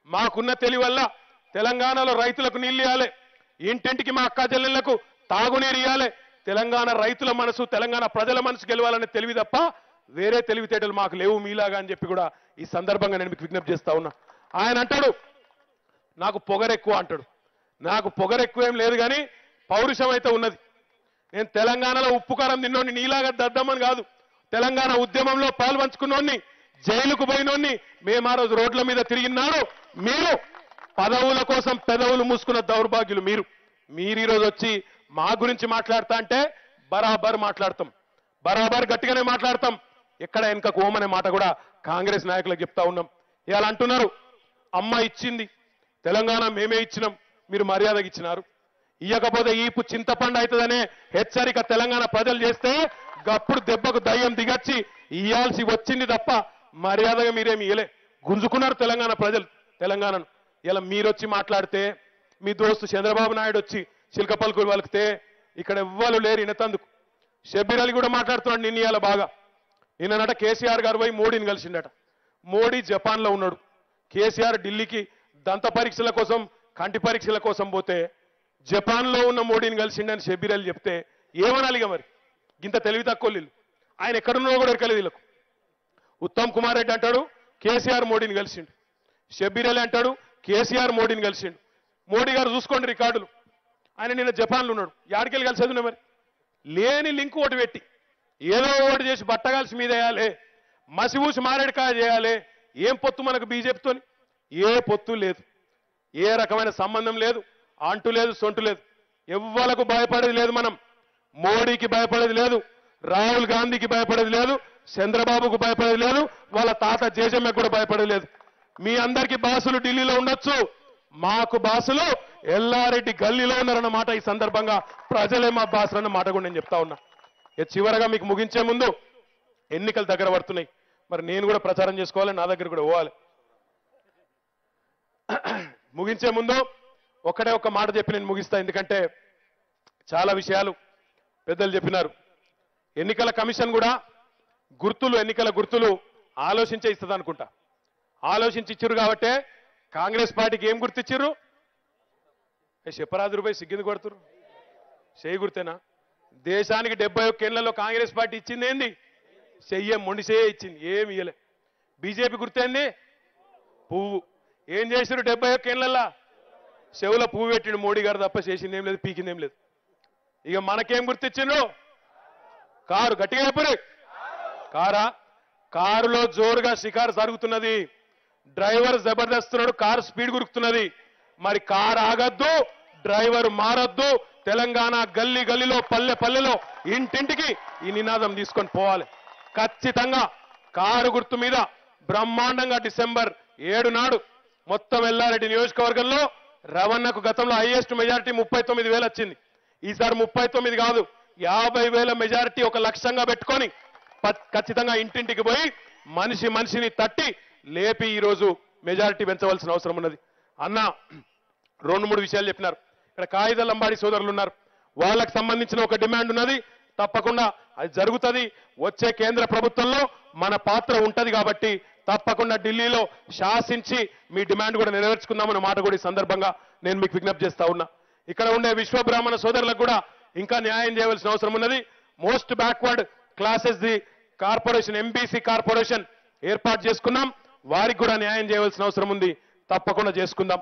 మాకున్న తెలివి వల్ల తెలంగాణలో రైతులకు నీళ్లు ఇవ్వాలి, ఇంటింటికి మా అక్క చెల్లెళ్లకు తాగునీరు ఇవ్వాలి, తెలంగాణ రైతుల మనసు, తెలంగాణ ప్రజల మనసు గెలవాలనే తెలివి తప్ప వేరే తెలివితేటలు మాకు లేవు మీలాగా అని చెప్పి కూడా ఈ సందర్భంగా నేను మీకు విజ్ఞప్తి చేస్తా ఉన్నా. ఆయన అంటాడు నాకు పొగరెక్కువ అంటాడు. నాకు పొగరెక్కువ ఏం లేదు, కానీ పౌరుషం అయితే ఉన్నది. నేను తెలంగాణలో ఉప్పు కారం తిన్నోని, నీలాగా దద్దమ్మని కాదు. తెలంగాణ ఉద్యమంలో పాల్పంచుకున్నోని, జైలుకు పోయినోని, మేము ఆ రోజు రోడ్ల మీద తిరిగినాడు. మీరు పదవుల కోసం పెదవులు మూసుకున్న దౌర్భాగ్యులు మీరు. మీరు ఈరోజు వచ్చి మా గురించి మాట్లాడతా అంటే బరాబర్ మాట్లాడతాం, బరాబర్ గట్టిగానే మాట్లాడతాం. ఎక్కడ వెనకకు ఓమనే మాట కూడా కాంగ్రెస్ నాయకులకు చెప్తా ఉన్నాం. ఇవాళ అంటున్నారు అమ్మ ఇచ్చింది, తెలంగాణ మేమే ఇచ్చినాం, మీరు మర్యాదగా ఇచ్చినారు. ఇయ్యకపోతే ఈపు చింతపండు అవుతుందనే హెచ్చరిక తెలంగాణ ప్రజలు చేస్తే గప్పుడు దెబ్బకు దయ్యం దిగచ్చి ఇయ్యాల్సి వచ్చింది తప్ప మర్యాదగా మీరేమి ఇయ్యలే. గుంజుకున్నారు తెలంగాణ ప్రజలు తెలంగాణను. ఇలా మీరొచ్చి మాట్లాడితే, మీ దోస్తు చంద్రబాబు నాయుడు వచ్చి చిలక పలుకులు పలికితే ఇక్కడ ఎవ్వరు లేరు ఇనతందుకు. షబ్బీర్ అలీ కూడా మాట్లాడుతున్నాడు నిన్న. ఇవాళ బాగా నిన్ననట కేసీఆర్ గారు పోయి మోడీని కలిసిండట. మోడీ జపాన్లో ఉన్నాడు, కేసీఆర్ ఢిల్లీకి దంత పరీక్షల కోసం, కంటి పరీక్షల కోసం పోతే జపాన్లో ఉన్న మోడీని కలిసిండని షబ్బీర్ అలీ చెప్తే ఏమనాలిగా మరి? ఇంత తెలివి తక్కువ వీళ్ళు. ఆయన ఎక్కడున్నారో కూడా ఎరకలేదు వీళ్ళకు. ఉత్తమ్ కుమార్ రెడ్డి అంటాడు కేసీఆర్ మోడీని కలిసిండు, షబ్బీర్ అలీ అంటాడు కేసీఆర్ మోడీని కలిసిండు. మోడీ గారు చూసుకోండి రికార్డులు, ఆయన నిన్న జపాన్లో ఉన్నాడు. యాడికెళ్ళి కలిసేది మరి? లేని లింక్ ఓటు పెట్టి ఏదో ఓటు చేసి బట్టగాల్సి మీద వేయాలి, మసిబూసి మారేడుకాయ చేయాలి. ఏం పొత్తు మనకు బీజేపీతో? ఏ పొత్తు లేదు, ఏ రకమైన సంబంధం లేదు, అంటు లేదు, సొంటు లేదు. ఎవ్వలకు భయపడేది లేదు. మనం మోడీకి భయపడేది లేదు, రాహుల్ గాంధీకి భయపడేది లేదు, చంద్రబాబుకు భయపడేది లేదు, వాళ్ళ తాత జేజమ్మకు కూడా భయపడేది లేదు. మీ అందరికీ బాసులు ఢిల్లీలో ఉండొచ్చు, మాకు బాసులు ఎల్లారెడ్డి గల్లీలో ఉన్నారన్నమాట. ఈ సందర్భంగా ప్రజలే మా బాసులు అన్న మాట కూడా నేను చెప్తా ఉన్నా. చివరగా మీకు ముగించే ముందు ఎన్నికలు దగ్గర పడుతున్నాయి, మరి నేను కూడా ప్రచారం చేసుకోవాలి, నా దగ్గర కూడా పోవాలి. ముగించే ముందు ఒకటే ఒక మాట చెప్పి నేను ముగిస్తా, ఎందుకంటే చాలా విషయాలు పెద్దలు చెప్పినారు. ఎన్నికల కమిషన్ కూడా ఎన్నికల గుర్తులు ఆలోచించే ఇస్తుంది అనుకుంటా. ఆలోచించి ఇచ్చిర్రు కాబట్టే కాంగ్రెస్ పార్టీకి ఏం గుర్తిచ్చిర్రు? చెప్పరాదు రూపాయి సిగ్గింది కొడుతురు, చేయి గుర్తేనా? దేశానికి 71 ఏళ్లలో కాంగ్రెస్ పార్టీ ఇచ్చింది ఏంది? మొండి చెయ్యే ఇచ్చింది, ఏమి ఇయ్యలే. బీజేపీ గుర్తేంది? పువ్వు. ఏం చేసిరు 71 ఏళ్లలో? చెవుల పువ్వు పెట్టిండు మోడీ గారు తప్ప చేసింది ఏం లేదు, పీకిందేం లేదు. ఇక మనకేం గుర్తిచ్చిండ్రు? కారు. గట్టిగా చెప్పరు. కారా? కారులో జోరుగా షికారు జరుగుతున్నది, డ్రైవర్ జబర్దస్తున్నాడు, కారు స్పీడ్ గురుకుతున్నది. మరి కారు ఆగద్దు, డ్రైవర్ మారద్దు. తెలంగాణ గల్లీ గల్లీలో, పల్లె పల్లెలో, ఇంటింటికి ఈ నినాదం తీసుకొని పోవాలి. కారు గుర్తు మీద బ్రహ్మాండంగా డిసెంబర్ 7 నాడు మొత్తం ఎల్లారెడ్డి నియోజకవర్గంలో రవణకు గతంలో హైయెస్ట్ మెజారిటీ 39,000 వచ్చింది. ఈసారి 39 కాదు 50,000 మెజారిటీ ఒక లక్ష్యంగా పెట్టుకొని ఖచ్చితంగా ఇంటింటికి పోయి మనిషిని తట్టి లేపి ఈరోజు మెజారిటీ పెంచవలసిన అవసరం ఉన్నది. అన్న 2-3 విషయాలు చెప్పినారు. ఇక్కడ కాయిద లంబాడి సోదరులు ఉన్నారు, వాళ్ళకి సంబంధించిన ఒక డిమాండ్ ఉన్నది. తప్పకుండా అది జరుగుతుంది. వచ్చే కేంద్ర ప్రభుత్వంలో మన పాత్ర ఉంటది కాబట్టి తప్పకుండా ఢిల్లీలో శాసించి మీ డిమాండ్ కూడా నెరవేర్చుకుందామన్న మాట కూడా ఈ సందర్భంగా నేను మీకు విజ్ఞప్తి చేస్తా ఉన్నా. ఇక్కడ ఉండే విశ్వబ్రాహ్మణ సోదరులకు కూడా ఇంకా న్యాయం చేయవలసిన అవసరం ఉన్నది. Most backward classes the corporation MBC corporation ఏర్పాటు చేసుకున్నాం, వారికి కూడా న్యాయం చేయవలసిన అవసరం ఉంది. తప్పకుండా చేసుకుందాం.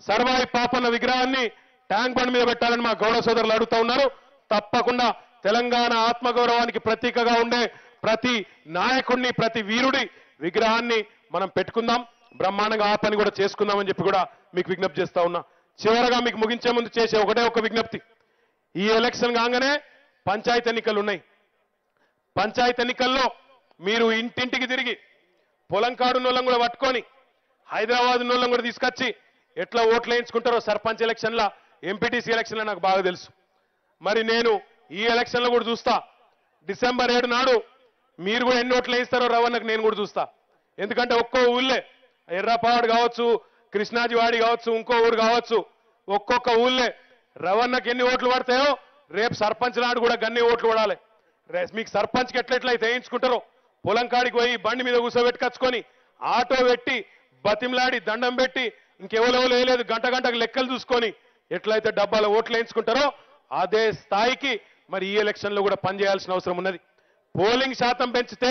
సర్వాయి పాపన్న విగ్రహాన్ని ట్యాంక్ బండ్ మీద పెట్టాలని మా గౌరవ సోదరులు అడుగుతా ఉన్నారు. తప్పకుండా తెలంగాణ ఆత్మగౌరవానికి ప్రతీకగా ఉండే ప్రతి నాయకుడిని ప్రతి వీరుడి విగ్రహాన్ని మనం పెట్టుకుందాం. బ్రహ్మాండంగా ఆ పని కూడా చేసుకుందామని చెప్పి కూడా మీకు విజ్ఞప్తి చేస్తా ఉన్నా. చివరగా మీకు ముగించే ముందు చేసే ఒకటే ఒక విజ్ఞప్తి. ఈ ఎలక్షన్ కాగానే పంచాయతీ ఎన్నికలు ఉన్నాయి. పంచాయతీ ఎన్నికల్లో మీరు ఇంటింటికి తిరిగి పొలం కాడున్నోళ్ళం కూడా పట్టుకొని హైదరాబాద్ ఉన్నోళ్ళం కూడా తీసుకొచ్చి ఎట్లా ఓట్లు వేయించుకుంటారో సర్పంచ్ ఎలక్షన్ల ఎంపీటీసీ ఎలక్షన్ల నాకు బాగా తెలుసు. మరి నేను ఈ ఎలక్షన్లో కూడా చూస్తా. డిసెంబర్ 7 నాడు మీరు కూడా ఎన్ని ఓట్లు వేయిస్తారో రవణకు నేను కూడా చూస్తా. ఎందుకంటే ఒక్కో ఊళ్ళే ఎర్రపాడు కావచ్చు, కృష్ణాజివాడి కావచ్చు, ఇంకో ఊరు కావచ్చు, ఒక్కొక్క ఊళ్ళే రవణకు ఎన్ని ఓట్లు పడతాయో రేపు సర్పంచ్ నాడు కూడా గన్ని ఓట్లు పడాలి. మీకు సర్పంచ్కి ఎట్లయితే వేయించుకుంటారో పొలం కాడికి పోయి బండి మీద కూర్చోబెట్టుకొచ్చుకొని ఆటో పెట్టి బతిమలాడి దండం పెట్టి ఇంకెవరెవరు వేయలేదు గంటకు లెక్కలు చూసుకొని ఎట్లయితే డబ్బాల ఓట్లు వేయించుకుంటారో అదే స్థాయికి మరి ఈ ఎలక్షన్లో కూడా పనిచేయాల్సిన అవసరం ఉన్నది. పోలింగ్ శాతం పెంచితే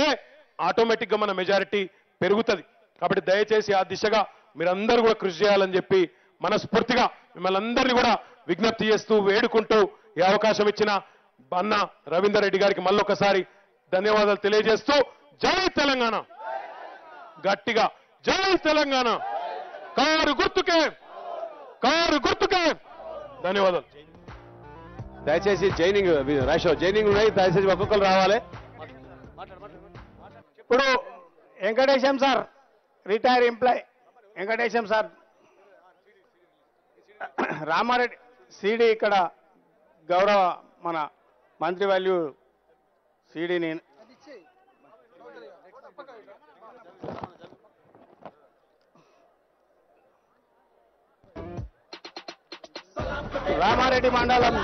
ఆటోమేటిక్గా మన మెజారిటీ పెరుగుతుంది. కాబట్టి దయచేసి ఆ దిశగా మీరందరూ కూడా కృషి చేయాలని చెప్పి మనస్ఫూర్తిగా మిమ్మల్ని అందరినీ కూడా విజ్ఞప్తి చేస్తూ వేడుకుంటూ ఈ అవకాశం ఇచ్చిన అన్న రవీందర్ రెడ్డి గారికి మళ్ళొకసారి ధన్యవాదాలు తెలియజేస్తూ జై తెలంగాణ, గట్టిగా జై తెలంగాణ, కారు గుర్తుకే ధన్యవాదాలు. దయచేసి జైనింగ్ జైనింగ్ ఉన్నాయి, దయచేసి ఒక్కొక్కరు రావాలి. ఇప్పుడు Venkatesham sir retire employee Venkatesham sir Ramareddy సిడి ఇక్కడ గౌరవ మన మంత్రి వాల్యూ సిడిని రామారెడ్డి మండలం